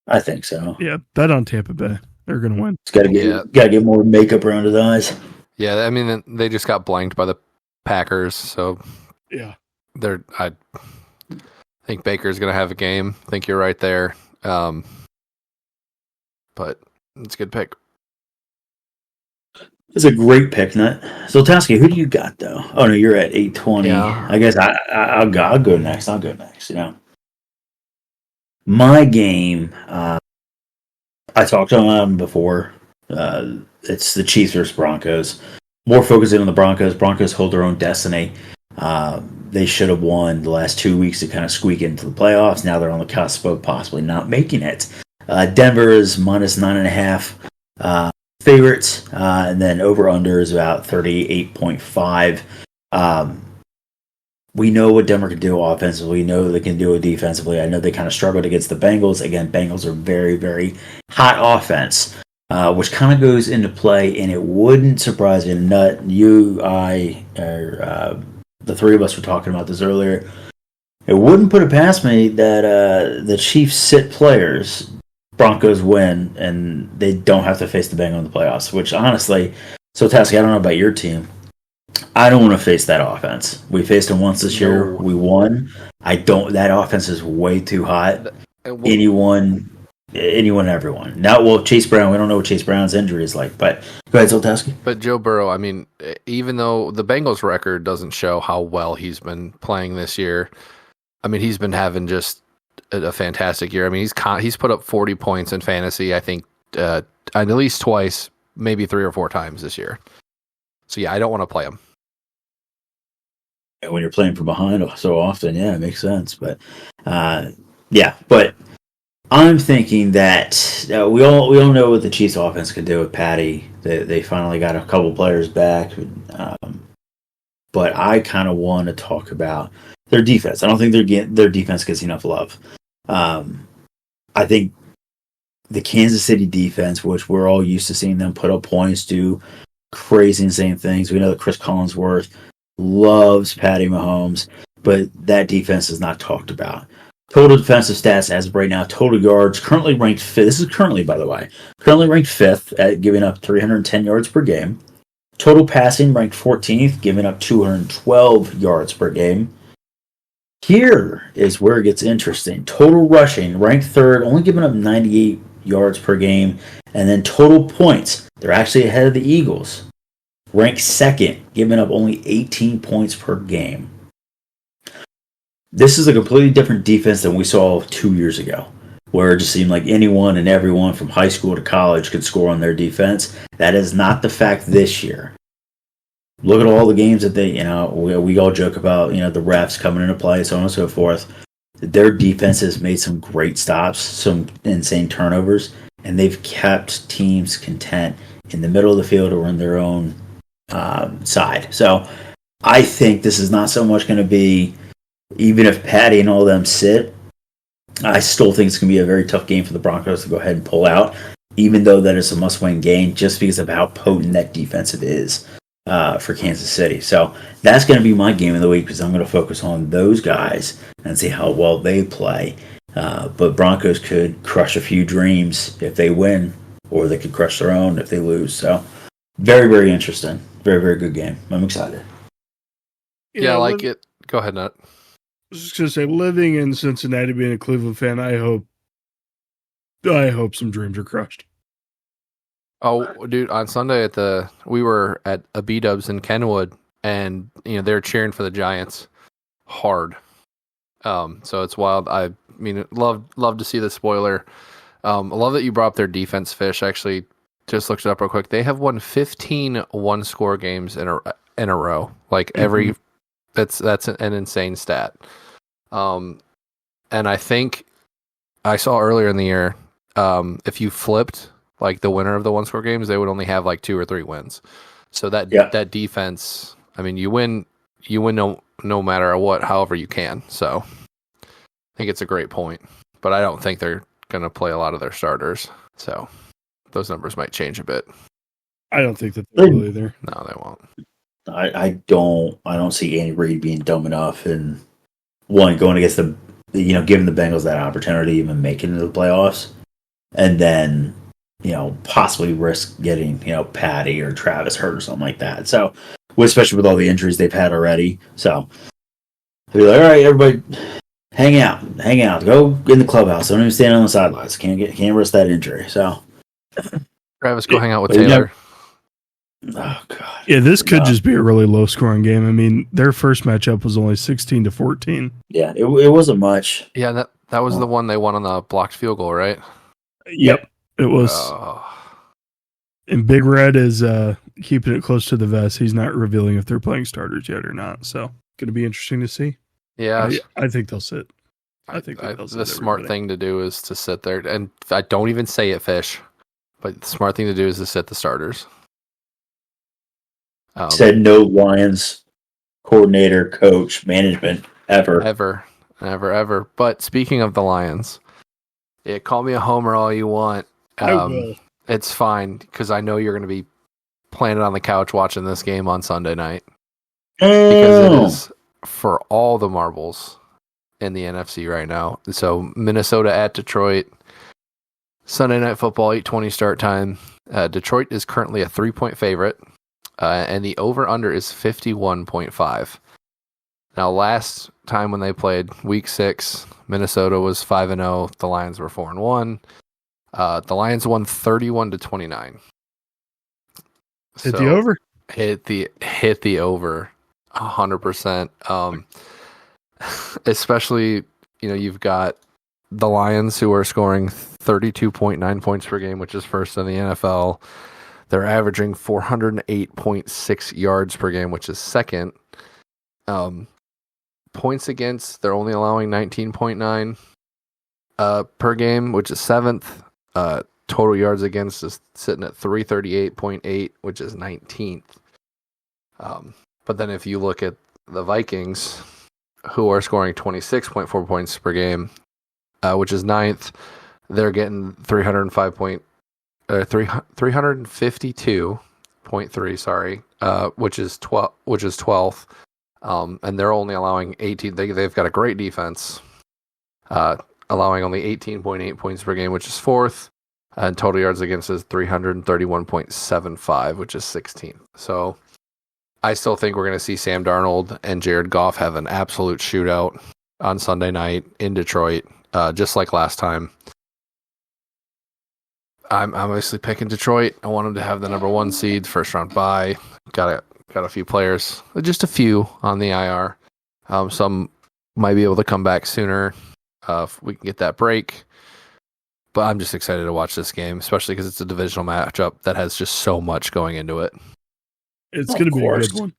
I think so. Yeah, bet on Tampa Bay. They're going to win. Got to get more makeup around his eyes. Yeah, I mean, they just got blanked by the Packers, so yeah, I think Baker's going to have a game. I think you're right there. But it's a good pick. It's a great pick, Nut. So, Tasky, who do you got, though? Oh, no, you're at 820. Yeah. I guess I'll go next. My game, I talked on them before. It's the Chiefs versus Broncos. More focusing on the Broncos. Broncos hold their own destiny. They should have won the last 2 weeks to kind of squeak into the playoffs. Now they're on the cusp of possibly not making it. Denver is minus 9.5 favorites, and then over-under is about 38.5. We know what Denver can do offensively. We know they can do it defensively. I know they kind of struggled against the Bengals. Again, Bengals are very, very hot offense, which kind of goes into play, and it wouldn't surprise me. Nut, you, I, or the three of us were talking about this earlier. It wouldn't put it past me that the Chiefs sit players, Broncos win, and they don't have to face the Bengals in the playoffs, which honestly, so Tasky, I don't know about your team. I don't want to face that offense. We faced them once this year. We won. That offense is way too hot. Anyone anyone and everyone. Now, well, Chase Brown, we don't know what Chase Brown's injury is like, but go ahead, Zoltowski. But Joe Burrow, I mean, even though the Bengals record doesn't show how well he's been playing this year, I mean, he's been having just a fantastic year. I mean, he's put up 40 points in fantasy, I think, at least twice, maybe 3 or 4 times this year. So, yeah, I don't want to play him. When you're playing from behind so often, yeah, it makes sense. But, but I'm thinking that we all know what the Chiefs offense can do with Patty. They finally got a couple players back. But I kind of want to talk about their defense. I don't think their defense gets enough love. I think the Kansas City defense, which we're all used to seeing them put up points, do crazy insane things. We know that Chris Collinsworth loves Patty Mahomes, but that defense is not talked about. Total defensive stats as of right now, total yards, currently ranked 5th. This is currently, by the way, ranked 5th at giving up 310 yards per game. Total passing ranked 14th, giving up 212 yards per game. Here is where it gets interesting. Total rushing ranked 3rd, only giving up 98 yards per game. And then total points, they're actually ahead of the Eagles. Ranked 2nd, giving up only 18 points per game. This is a completely different defense than we saw 2 years ago, where it just seemed like anyone and everyone from high school to college could score on their defense. That is not the fact this year. Look at all the games that we all joke about, the refs coming into play, so on and so forth. Their defense has made some great stops, some insane turnovers, and they've kept teams content in the middle of the field or in their own side. So I think this is not so much going to be, even if Patty and all of them sit, I still think it's going to be a very tough game for the Broncos to go ahead and pull out, even though that is a must-win game, just because of how potent that defensive is for Kansas City. So that's going to be my game of the week, because I'm going to focus on those guys and see how well they play. But Broncos could crush a few dreams if they win, or they could crush their own if they lose. So very, very interesting. Very, very good game. I'm excited. Yeah, I like it. Go ahead, Nut. I was just going to say, living in Cincinnati, being a Cleveland fan, I hope some dreams are crushed. Oh, dude! On Sunday we were at a B-Dubs in Kenwood, and they're cheering for the Giants hard. So it's wild. I mean, love to see the spoiler. I love that you brought up their defense, Fish. Actually, just looked it up real quick. They have won 15 one-score games in a row. Like every, that's an insane stat. And I think I saw earlier in the year, if you flipped like the winner of the one-score games, they would only have like 2 or 3 wins. So that defense, I mean, you win no matter what, however you can. So I think it's a great point, but I don't think they're going to play a lot of their starters. So those numbers might change a bit. I don't think that they will either. No, they won't. I don't see Andy Reid being dumb enough and going against giving the Bengals that opportunity, even making it to the playoffs, and then possibly risk getting Patty or Travis hurt or something like that. So, especially with all the injuries they've had already, so I'd be like, all right, everybody, hang out, go in the clubhouse. Don't even stand on the sidelines. Can't risk that injury. So, Travis, go hang out with Taylor. Oh God. Yeah, this could just be a really low scoring game. I mean, their first matchup was only 16-14. Yeah, it wasn't much. Yeah, that was the one they won on the blocked field goal, right? Yep, it was. And Big Red is keeping it close to the vest. He's not revealing if they're playing starters yet or not. So, going to be interesting to see. Yeah, I think they'll sit. The smart thing to do is to sit there, and I don't even say it, Fish. But the smart thing to do is to sit the starters. Said no Lions coordinator, coach, management ever. But speaking of the Lions, call me a homer all you want. I will. It's fine, because I know you're going to be planted on the couch watching this game on Sunday night. Because it is for all the marbles in the NFC right now. So Minnesota at Detroit, Sunday Night Football, 8:20 start time. Detroit is currently a 3-point favorite. And the over-under is 51.5. Now, last time when they played Week 6, Minnesota was 5-0. The Lions were 4-1. The Lions won 31-29. Hit the over. Hit the over 100%. Especially, you've got the Lions who are scoring 32.9 points per game, which is first in the NFL. They're averaging 408.6 yards per game, which is second. Points against, they're only allowing 19.9 per game, which is seventh. Total yards against is sitting at 338.8, which is 19th. But then if you look at the Vikings, who are scoring 26.4 points per game, which is ninth, they're getting 352.3, which is 12th. And they're only allowing 18. They've got a great defense, allowing only 18.8 points per game, which is fourth. And total yards against is 331.75, which is 16th. So I still think we're going to see Sam Darnold and Jared Goff have an absolute shootout on Sunday night in Detroit, just like last time. I'm obviously picking Detroit. I want them to have the number 1 seed, first round bye. Got a few players, just a few on the IR. Some might be able to come back sooner if we can get that break. But I'm just excited to watch this game, especially because it's a divisional matchup that has just so much going into it. It's going to be a good one.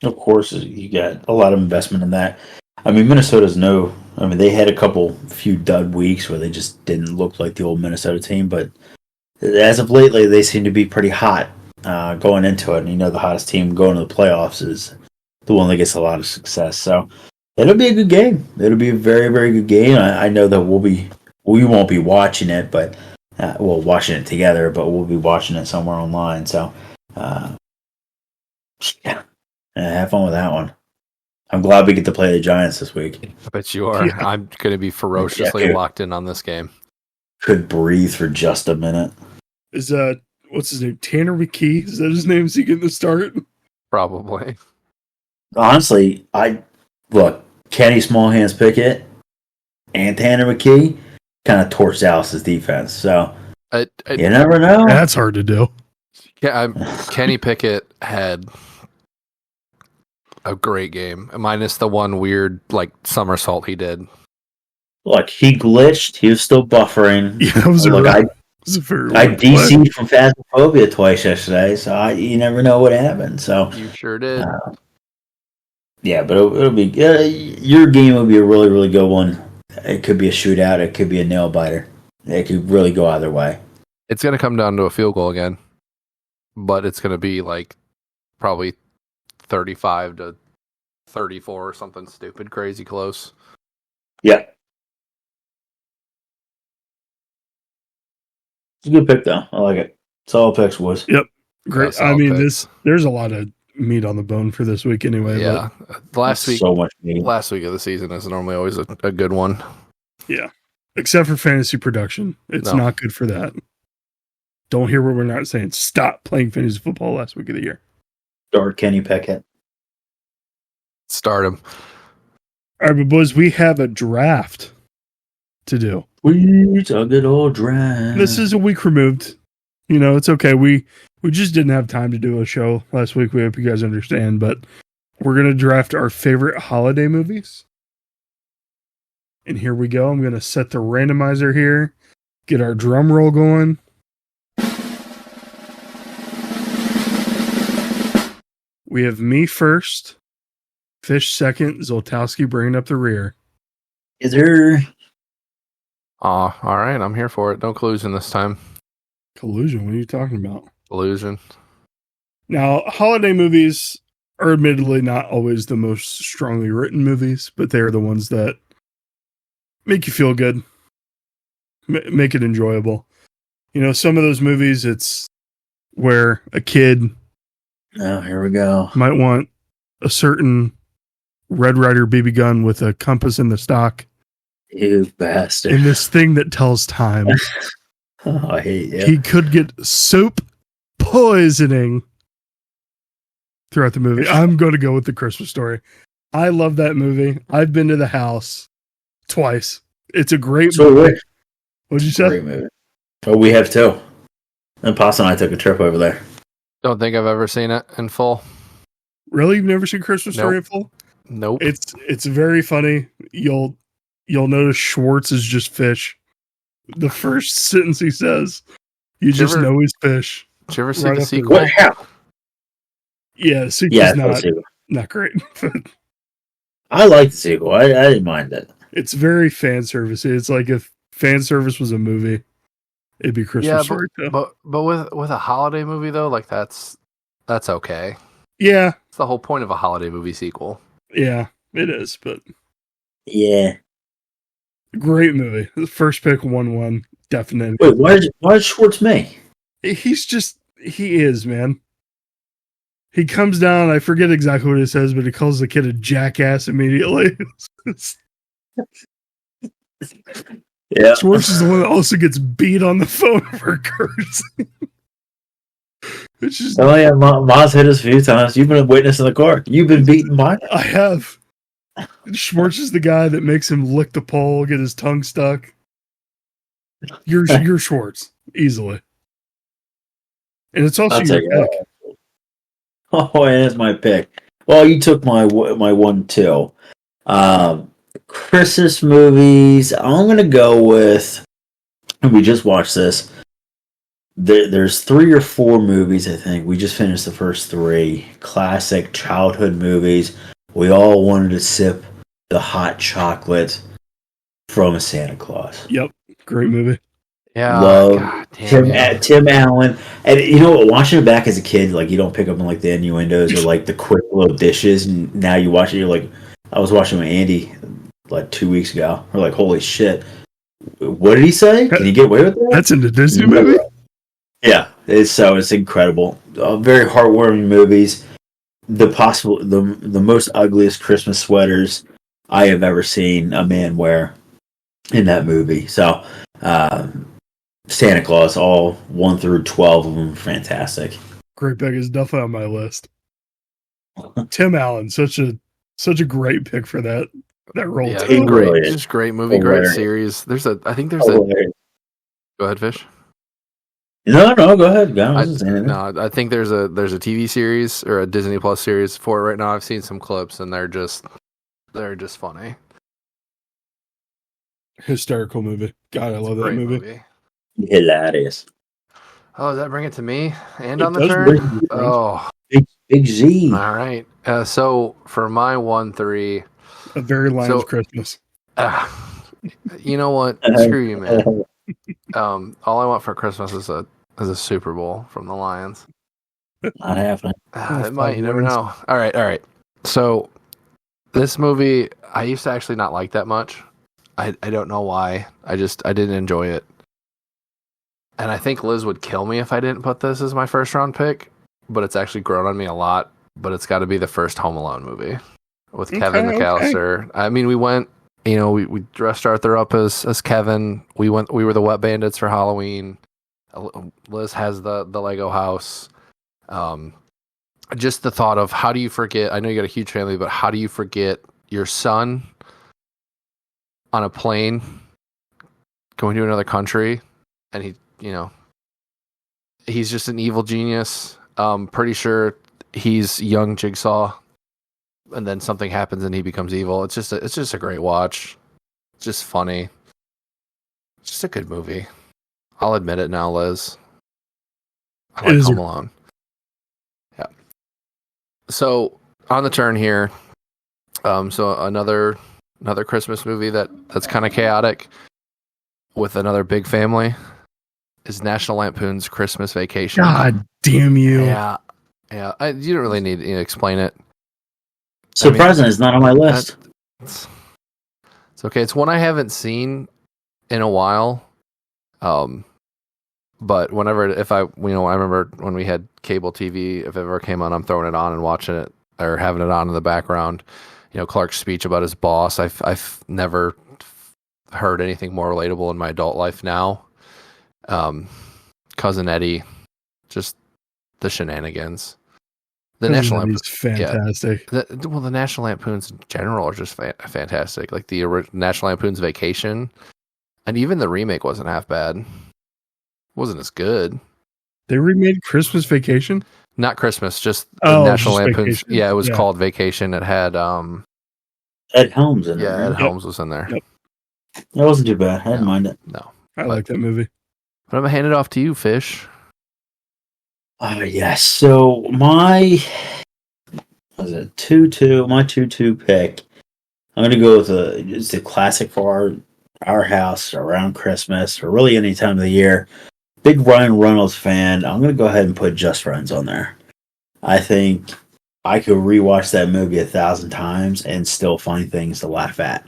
Of course, you got a lot of investment in that. I mean, they had a few dud weeks where they just didn't look like the old Minnesota team, but as of lately, they seem to be pretty hot going into it. And the hottest team going to the playoffs is the one that gets a lot of success. So it'll be a good game. It'll be a very, very good game. I know that we won't be watching it, but watching it together, but we'll be watching it somewhere online. So, have fun with that one. I'm glad we get to play the Giants this week. I bet you are. Yeah. I'm going to be ferociously locked in on this game. Could breathe for just a minute. Is what's his name? Tanner McKee? Is that his name? Is he getting the start? Probably. Honestly, Kenny Smallhands Pickett and Tanner McKee kind of torched Dallas's defense. So you never know. That's hard to do. Yeah, Kenny Pickett had a great game, minus the one weird somersault he did. Look, he glitched. He was still buffering. Yeah, that was I DC'd from Phasmophobia twice yesterday, so you never know what happened. So you sure did. Yeah, but it'll be your game will be a really, really good one. It could be a shootout. It could be a nail biter. It could really go either way. It's going to come down to a field goal again, but it's going to be probably 35-34 or something stupid, crazy close. Yeah. It's a good pick, though. I like it. Solid picks, boys. Yep. Great. I mean, there's a lot of meat on the bone for this week anyway. Yeah. Last week so much meat. Last week of the season is normally always a good one. Yeah. Except for fantasy production. It's not good for that. Don't hear what we're not saying. Stop playing fantasy football last week of the year. Start Kenny Pickett. Start him. All right, but boys, we have a draft to do. We took it all draft. This is a week removed. It's okay. We just didn't have time to do a show last week. We hope you guys understand, but we're going to draft our favorite holiday movies. And here we go. I'm going to set the randomizer here, get our drum roll going. We have me first, Fish second, Zoltowski bringing up the rear. Is there? All right. I'm here for it. No collusion this time. Collusion? What are you talking about? Collusion. Now, holiday movies are admittedly not always the most strongly written movies, but they are the ones that make you feel good, make it enjoyable. Some of those movies, it's where a kid here we go. might want a certain Red Ryder BB gun with a compass in the stock. You bastard. And this thing that tells time. Oh, I hate you. He could get soap poisoning throughout the movie. I'm going to go with The Christmas Story. I love that movie. I've been to the house twice. It's a great movie. What'd you say? Great movie. Oh, we have too. And Pasta and I took a trip over there. Don't think I've ever seen it in full. Really? You've never seen Christmas Story in full? Nope. It's very funny. You'll notice Schwartz is just fish. The first sentence he says, you just know he's fish. Did you ever see the sequel? What? How? Yeah, the sequel's not great. I like the sequel. I didn't mind it. It's very fan service. It's like if fan service was a movie, it'd be Christmas Story too. But with a holiday movie though, like that's okay. Yeah, it's the whole point of a holiday movie sequel. Yeah, it is. But yeah, great movie. The first pick 1-1, definitely. Wait, why is Schwartz me? He is, man. He comes down, I forget exactly what he says, but he calls the kid a jackass immediately. Yeah. Schwartz is the one that also gets beat on the phone for cursing. It's just, oh yeah, Ma's hit us a few times. You've been a witness in the court. You've been beaten by. I have. Schwartz is the guy that makes him lick the pole, get his tongue stuck. You're Schwartz easily, and it's also your pick. Oh, and it's my pick. Well, you took my 1-2. Christmas movies. I'm gonna go with. And we just watched this. There's 3 or 4 movies. I think we just finished the first 3 classic childhood movies. We all wanted to sip the hot chocolate from Santa Claus. Yep, great movie. Yeah, love Tim Allen, and you know what? Watching it back as a kid, like you don't pick up on like the innuendos or like the quick little dishes. And now you watch it, you're like, I was watching with Andy like 2 weeks ago. We're like, holy shit, what did he say? Can you get away with that? That's in the Disney movie. Yeah, it's incredible. Very heartwarming movies. The most ugliest Christmas sweaters I have ever seen a man wear in that movie. So. Santa Claus, all 1 through 12 of them, fantastic. Great pick is definitely on my list. Tim Allen, such a great pick for that role. Yeah, great, just great movie, great series. I think there's a. Go ahead, Fish. No, go ahead. I think there's a TV series or a Disney Plus series for it right now. I've seen some clips and they're just funny. Hysterical movie. God, I love that movie. Hilarious. Oh, does that bring it to me? And on the turn? Oh. Big Z. All right. So for my 1-3. A Very Lions Christmas. You know what? Screw you, man. All I want for Christmas is a Super Bowl from the Lions. Not happening. It might. You never know. All right. So this movie, I used to actually not like that much. I don't know why. I didn't enjoy it. And I think Liz would kill me if I didn't put this as my first round pick, but it's actually grown on me a lot. But it's got to be the first Home Alone movie with Kevin McAllister. Okay. I mean, we went, we dressed Arthur up as Kevin. We were the Wet Bandits for Halloween. Liz has the Lego house. Just the thought of how do you forget, I know you got a huge family, but how do you forget your son on a plane going to another country and he's just an evil genius. Pretty sure he's young Jigsaw, and then something happens and he becomes evil. It's just a great watch. It's just funny. It's just a good movie. I'll admit it now, Liz. I like Home Alone. Yeah. So on the turn here, so another Christmas movie that's kind of chaotic with another big family is National Lampoon's Christmas Vacation. God damn you! Yeah. You don't really need to explain it. Surprising, it's not on my list. It's okay. It's one I haven't seen in a while. But I remember when we had cable TV, if it ever came on, I'm throwing it on and watching it or having it on in the background. Clark's speech about his boss. I've never heard anything more relatable in my adult life now. Cousin Eddie, just the shenanigans. The National Lampoon's fantastic. The National Lampoons in general are just fantastic. Like the National Lampoon's Vacation, and even the remake wasn't half bad. Wasn't as good. They remade Christmas Vacation? Not Christmas, just the National just Lampoon's. Vacation. Yeah, it was called Vacation. It had Ed Helms in it. Ed Right? Helms was in there. Yep. That wasn't too bad. I didn't mind it. No. I like that movie. But I'm gonna hand it off to you, Fish. Yes. So my 2-2. My 2-2 pick. I'm gonna go with it's a classic for our house around Christmas or really any time of the year. Big Ryan Reynolds fan. I'm gonna go ahead and put Just Friends on there. I think I could rewatch that movie 1,000 times and still find things to laugh at.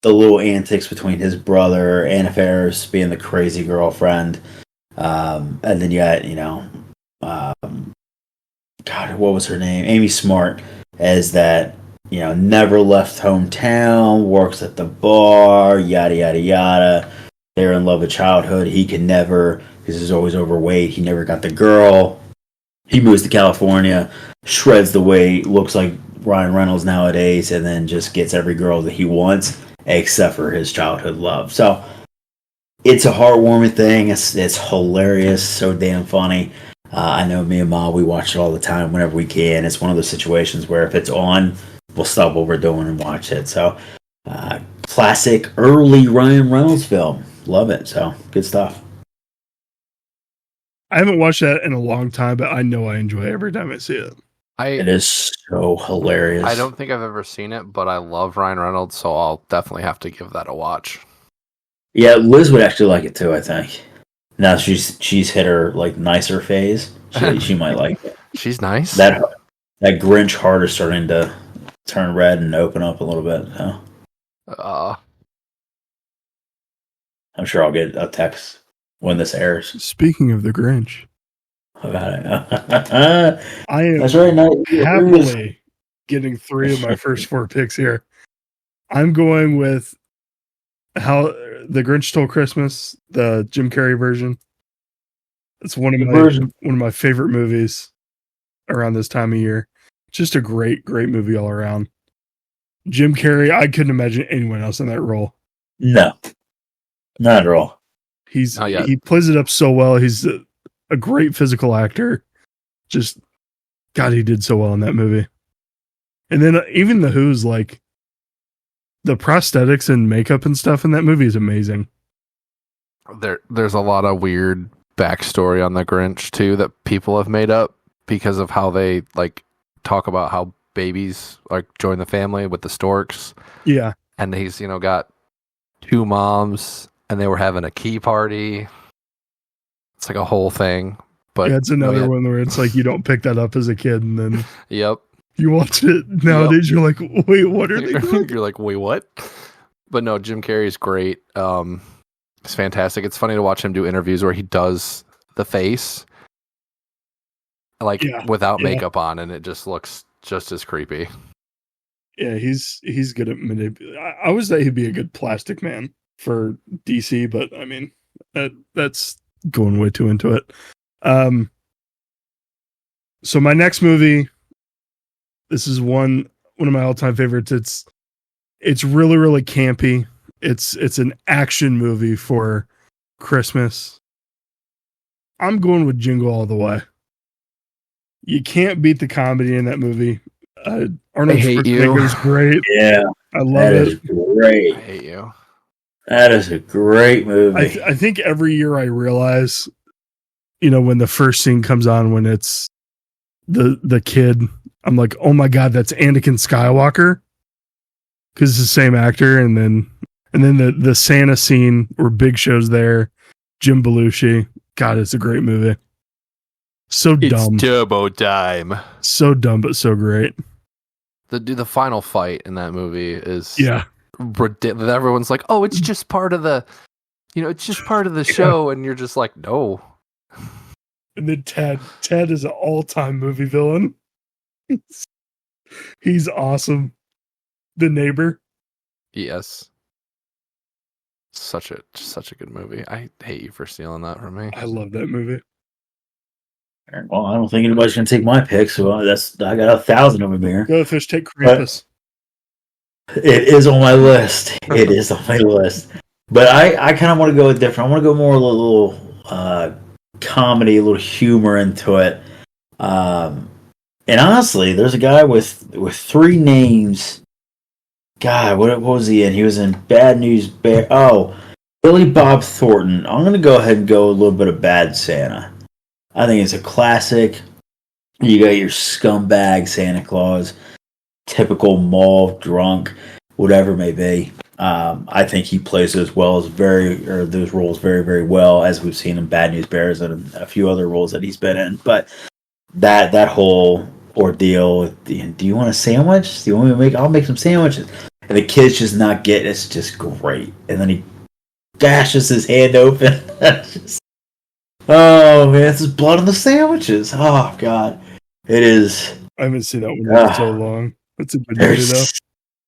The little antics between his brother, Anna Faris being the crazy girlfriend, and then you got, God, what was her name? Amy Smart, as that, never left hometown, works at the bar, yada, yada, yada. They're in love with childhood. He can never, because he's always overweight. He never got the girl. He moves to California, shreds the weight, looks like Ryan Reynolds nowadays, and then just gets every girl that he wants, except for his childhood love. So it's a heartwarming thing. It's hilarious, so damn funny. I know me and Ma, we watch it all the time whenever we can. It's one of those situations where if it's on, we'll stop what we're doing and watch it. So classic early Ryan Reynolds film. Love it. So good stuff. I haven't watched that in a long time, but I know I enjoy it every time I see it. It is so hilarious. I don't think I've ever seen it, but I love Ryan Reynolds, so I'll definitely have to give that a watch. Yeah, Liz would actually like it too, I think. Now she's hit her nicer phase. She might like it. She's nice. That Grinch heart is starting to turn red and open up a little bit. So. I'm sure I'll get a text when this airs. Speaking of the Grinch, About it. I am That's right. happily getting 3 of my first 4 picks here. I'm going with How the Grinch Stole Christmas, the Jim Carrey version. It's one of my favorite movies around this time of year. Just a great movie all around. Jim Carrey, I couldn't imagine anyone else in that role. No, not at all. He plays it up so well. He's a great physical actor. Just, God, he did so well in that movie. And then even the Who's the prosthetics and makeup and stuff in that movie is amazing. There's a lot of weird backstory on the Grinch too that people have made up because of how they talk about how babies join the family with the storks. Yeah. And he's, got 2 moms and they were having a key party. It's a whole thing. But it's another one where it's you don't pick that up as a kid and then Yep. You watch it nowadays, You're like, wait, what are they doing? You're like, wait, what? But no, Jim Carrey's great. It's fantastic. It's funny to watch him do interviews where he does the face without makeup on, and it just looks just as creepy. Yeah, he's good at manipulating. I always thought he'd be a good Plastic Man for DC, but I mean, that's going way too into it. So my next movie, this is one of my all-time favorites. It's really, really campy. It's an action movie for Christmas. I'm going with Jingle All the Way. You can't beat the comedy in that movie. Arnold Schwarzenegger is great. Yeah, I love it. Great. I hate you. That is a great movie. I think every year I realize, when the first scene comes on, when it's the kid, I'm like, oh my God, that's Anakin Skywalker. Because it's the same actor. And then the Santa scene where Big Show's there, Jim Belushi. God, it's a great movie. So dumb. It's turbo time. So dumb, but so great. The final fight in that movie is ridiculous. Everyone's like, oh, it's just part of the, it's just part of the show. And you're just like, no. And then Ted is an all-time movie villain. He's awesome. The neighbor. Yes. Such a good movie. I hate you for stealing that from me. I love that movie. Well, I don't think anybody's gonna take my pick, so I got 1,000 of them here. Go Fish, take Krampus. It is on my list. It is on my list. But I kind of want to go different. I want to go more a little comedy, a little humor into it. And honestly, there's a guy with 3 names. God, what was he in? He was in Bad News Bear. Oh, Billy Bob Thornton. I'm going to go ahead and go a little bit of Bad Santa. I think it's a classic. You got your scumbag Santa Claus, typical mall drunk, whatever it may be. I think he plays those roles very, very well, as we've seen in Bad News Bears and a few other roles that he's been in. But that whole ordeal, do you want a sandwich? Do you want me to make? I'll make some sandwiches. And the kid's just not getting it. It's just great. And then he dashes his hand open. Oh man, it's just blood on the sandwiches. Oh god, it is. I haven't seen that one in so long. That's a good movie though.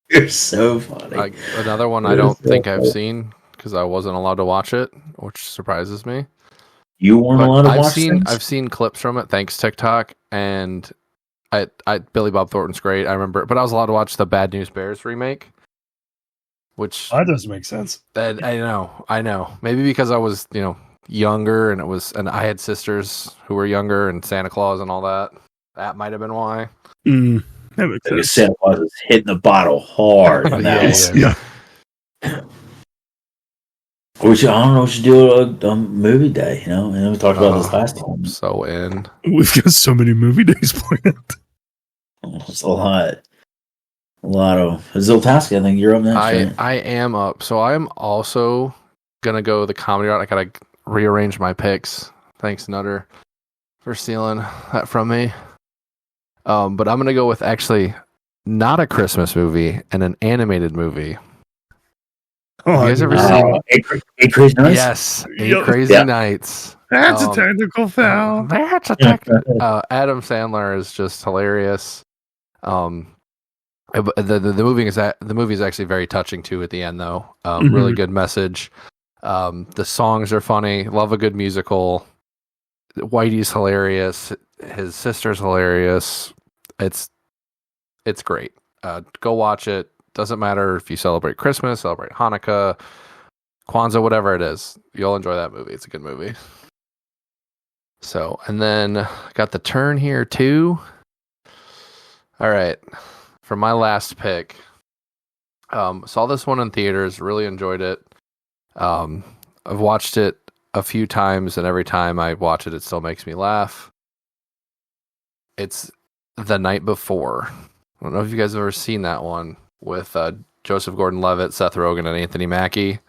You're so funny. Another one I don't think I've seen because I wasn't allowed to watch it, which surprises me. You weren't allowed to watch things? I've seen clips from it, thanks TikTok, and Billy Bob Thornton's great. I remember, but I was allowed to watch the Bad News Bears remake, which that doesn't make sense. I know. Maybe because I was younger, and I had sisters who were younger, and Santa Claus and all that. That might have been why. That makes sense. Santa Claus is hitting the bottle hard. Yeah. I don't know what you do on movie day, and we talked about this last time. So in. We've got so many movie days planned. It's a lot. A lot of Zoltaski, I think you're up next. Right? I am up. So I'm also gonna go the comedy route. I gotta rearrange my picks. Thanks, Nutter, for stealing that from me. But I'm gonna go with actually not a Christmas movie and an animated movie. Oh, you guys ever seen Eight Crazy Nights? Yes, Eight Crazy Nights. That's a technical foul. That's a technical. Adam Sandler is just hilarious. The movie is actually very touching too at the end though. Really good message. The songs are funny. Love a good musical. Whitey's hilarious. His sister's hilarious. It's great. Go watch it. Doesn't matter if you celebrate Christmas, celebrate Hanukkah, Kwanzaa, whatever it is. You'll enjoy that movie. It's a good movie. So, and then got the turn here too. All right. For my last pick, saw this one in theaters. Really enjoyed it. I've watched it a few times, and every time I watch it, it still makes me laugh. It's The Night Before. I don't know if you guys have ever seen that one with Joseph Gordon-Levitt, Seth Rogen, and Anthony Mackie.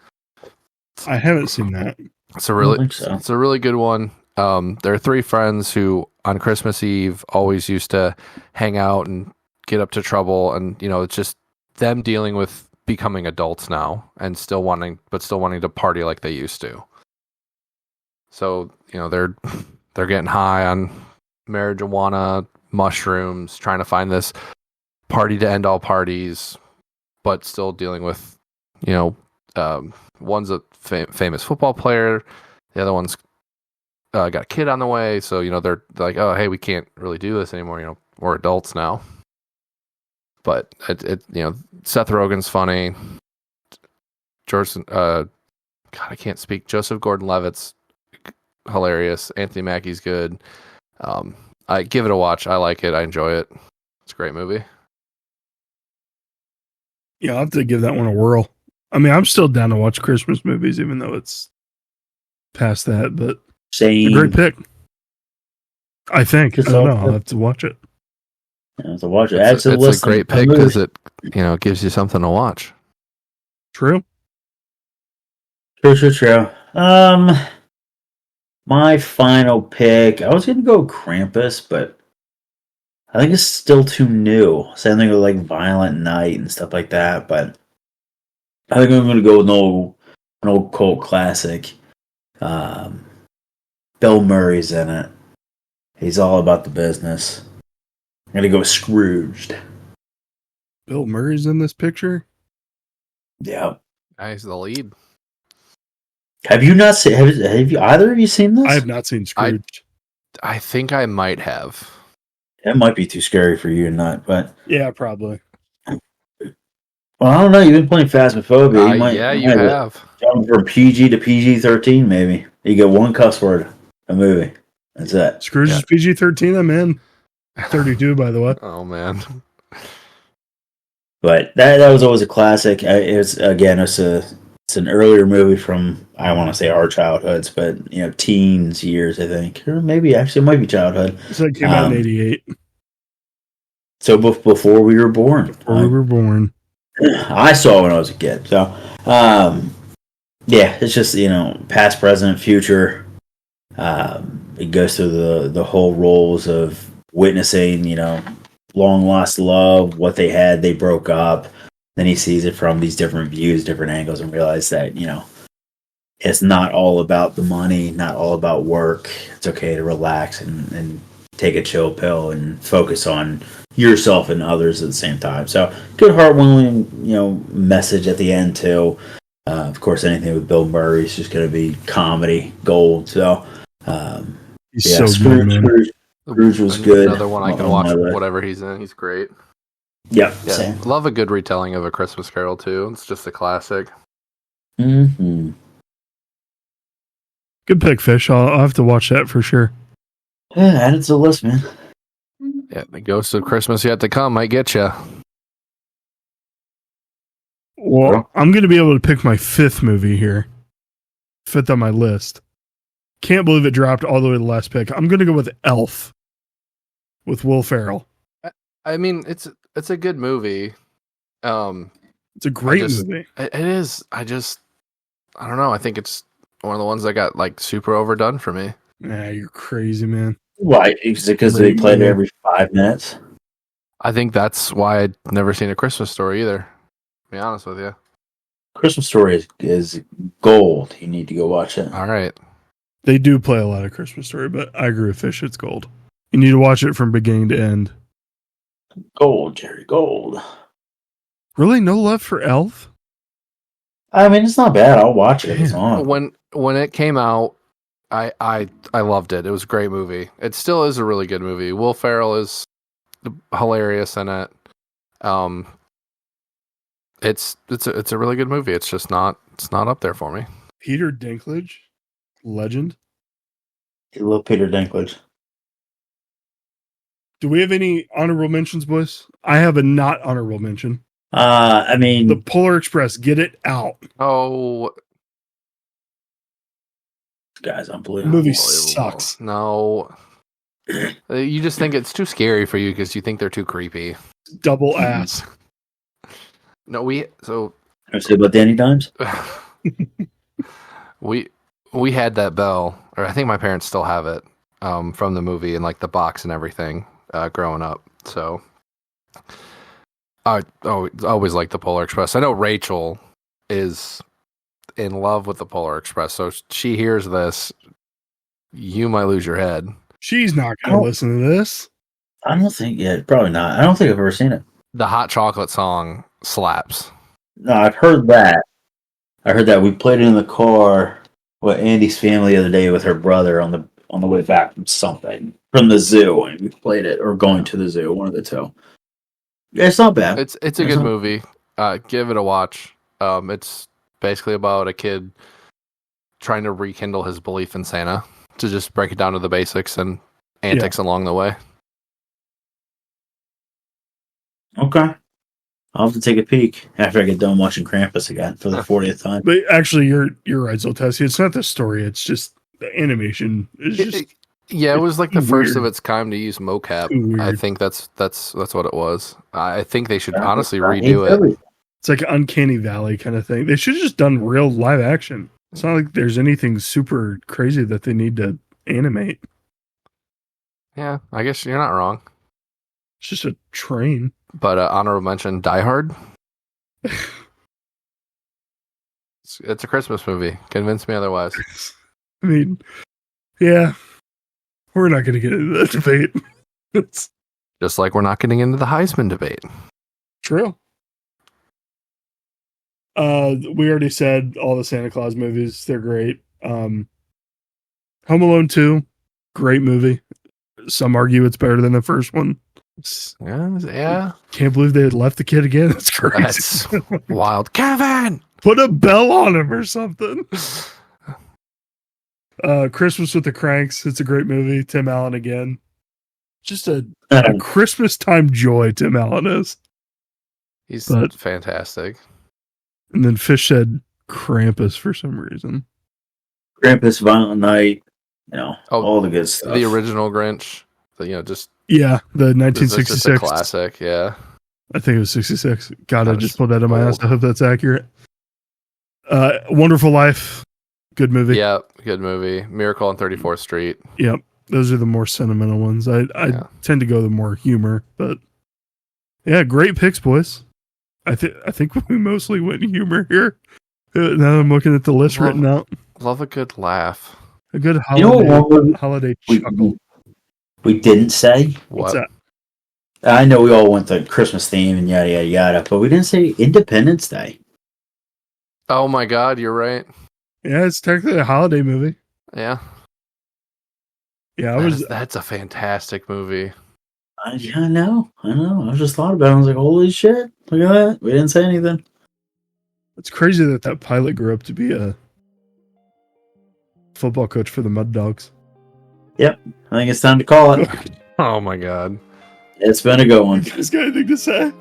I haven't seen that. It's a really good one. There are 3 friends who on Christmas Eve always used to hang out and get up to trouble, and it's just them dealing with becoming adults now and still wanting to party like they used to. So they're getting high on marijuana, mushrooms, trying to find this party to end all parties, but still dealing with one's a famous football player, the other one's got a kid on the way, so they're like, oh hey, we can't really do this anymore, we're adults now. But it Seth Rogen's funny. God, I can't speak. Joseph Gordon-Levitt's hilarious. Anthony Mackie's good. I give it a watch. I like it. I enjoy it. It's a great movie. Yeah, I'll have to give that one a whirl. I mean, I'm still down to watch Christmas movies, even though it's past that. But Same. A great pick. I think. I don't know. I'll have to watch it. Yeah, to watch it. It's a great pick because it gives you something to watch. True. True. My final pick, I was going to go Krampus, but I think it's still too new. Same thing with like Violent Night and stuff like that, but I think I'm going to go with an old cult classic. Bill Murray's in it. He's all about the business. I'm going to go Scrooged. Bill Murray's in this picture? Yeah. He's the lead. Have you not seen? Have you either of you seen this? I have not seen Scrooge. I think I might have. It might be too scary for you or not, but yeah, probably. Well, I don't know. You've been playing Phasmophobia. You have. Jump from PG to PG-13, maybe. You get one cuss word a movie. That's it. Scrooge is PG-13. I'm in. 32, by the way. Oh man. But that was always a classic. It's an earlier movie from, I want to say our childhoods, but teens years, I think, or maybe actually it might be childhood. So it came out in '88. So before we were born. Before we were born. I saw it when I was a kid. So, yeah, it's just past, present, future. It goes through the whole roles of witnessing, long lost love, what they had, they broke up. Then he sees it from these different views, different angles, and realizes that, it's not all about the money, not all about work. It's okay to relax and take a chill pill and focus on yourself and others at the same time. So good, heartwarming, message at the end too. Of course, anything with Bill Murray is just going to be comedy gold. So, he's so good, man. Scrooge was good. Another one I can watch whatever he's in. He's great. Yep. Yeah, Same. love a good retelling of A Christmas Carol too. It's just a classic. Mm-hmm. Good pick, Fish. I'll have to watch that for sure. Yeah, add it to the list, man. Yeah, the Ghost of Christmas Yet to Come might get you. Well, I'm going to be able to pick my fifth movie here. Fifth on my list. Can't believe it dropped all the way to the last pick. I'm going to go with Elf with Will Ferrell. I mean, it's a good movie. It's a great movie. It is. I don't know. I think it's one of the ones that got like super overdone for me. Nah, you're crazy, man. Why? Is it because they played it every 5 minutes? I think that's why I'd never seen A Christmas Story either. To be honest with you. Christmas Story is gold. You need to go watch it. All right. They do play a lot of Christmas Story, but I agree with Fish. It's gold. You need to watch it from beginning to end. Gold, Jerry, gold. Really? No love for Elf? I mean, it's not bad. I'll watch it if it's on. When it came out, I loved it. It was a great movie. It still is a really good movie. Will Ferrell is hilarious in it. It's a really good movie. It's just not up there for me. Peter Dinklage, legend. You love Peter Dinklage. Do we have any honorable mentions, boys? I have a not honorable mention. I mean, The Polar Express. Get it out. Oh, this guy's The unbelievable. movie sucks. No. You just think it's too scary for you because you think they're too creepy. Double ass. No, I say about Danny Dimes. we had that bell, or I think my parents still have it, from the movie and like the box and everything, growing up. So I always liked the Polar Express. I know Rachel is in love with the Polar Express, so she hears this, you might lose your head. She's not going to listen to this. I don't think, probably not. I don't think I've ever seen it. The hot chocolate song slaps. No, I've heard that. I heard that. We played it in the car with Andy's family the other day with her brother on the way back from something, from the zoo, and we played it, or going to the zoo, one of the two. Yeah, it's not bad. It's a good movie. Give it a watch. It's basically about a kid trying to rekindle his belief in Santa, to just break it down to the basics and antics along the way. Okay. I'll have to take a peek after I get done watching Krampus again for the 40th time. But actually, you're right, Zoltesi. It's not the story. It's just the animation. It was like the weird. first of its kind to use mocap. I think that's what it was. I think they should honestly redo it. It's like Uncanny Valley kind of thing. They should have just done real live action. It's not like there's anything super crazy that they need to animate. Yeah, I guess you're not wrong. It's just a train. But honorable mention, Die Hard. It's a Christmas movie. Convince me otherwise. I mean, yeah. We're not going to get into that debate. It's just like we're not getting into the Heisman debate. True. We already said all the Santa Claus movies. They're great. Home Alone 2, great movie. Some argue it's better than the first one. Yeah. Can't believe they had left the kid again. That's crazy. That's wild. Kevin! Put a bell on him or something. Christmas with the Cranks. It's a great movie. Tim Allen again. Just a Christmas time joy, Tim Allen is. He's fantastic. And then Fish said Krampus for some reason. Krampus, Violent Night, all the good stuff. The original Grinch. The 1966 just a classic. Yeah, I think it was 66. God, I just pulled that in my ass. I hope that's accurate. Wonderful Life, good movie. Yeah, good movie. Miracle on 34th Street. Yep, those are the more sentimental ones. I tend to go the more humor, but yeah, great picks, boys. I think we mostly went humor here. Now I'm looking at the list written out. Love a good laugh. A good holiday chuckle. We didn't say? What's that? I know we all went the Christmas theme and yada, yada, yada, but we didn't say Independence Day. Oh my God, you're right. Yeah, it's technically a holiday movie. Yeah. Yeah, that's a fantastic movie. I know. I just thought about it. I was like, holy shit. Look at that. We didn't say anything. It's crazy that pilot grew up to be a football coach for the Mud Dogs. Yep. I think it's time to call it. Oh my God. It's been a good one. You guys got anything to say?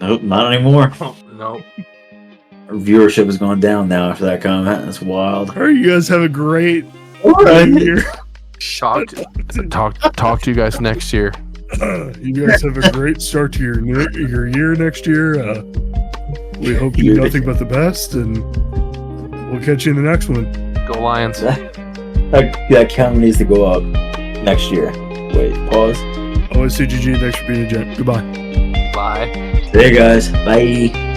Nope, not anymore. Nope. Our viewership is going down now after that comment. That's wild. All right, you guys have a great year. Talk to you guys next year. You guys have a great start to your year next year. We hope you do nothing but the best, and we'll catch you in the next one. Go Lions. That count needs to go up next year. Wait, pause. Always CGG. Thanks for being a gent. Goodbye. Bye. See you guys. Bye.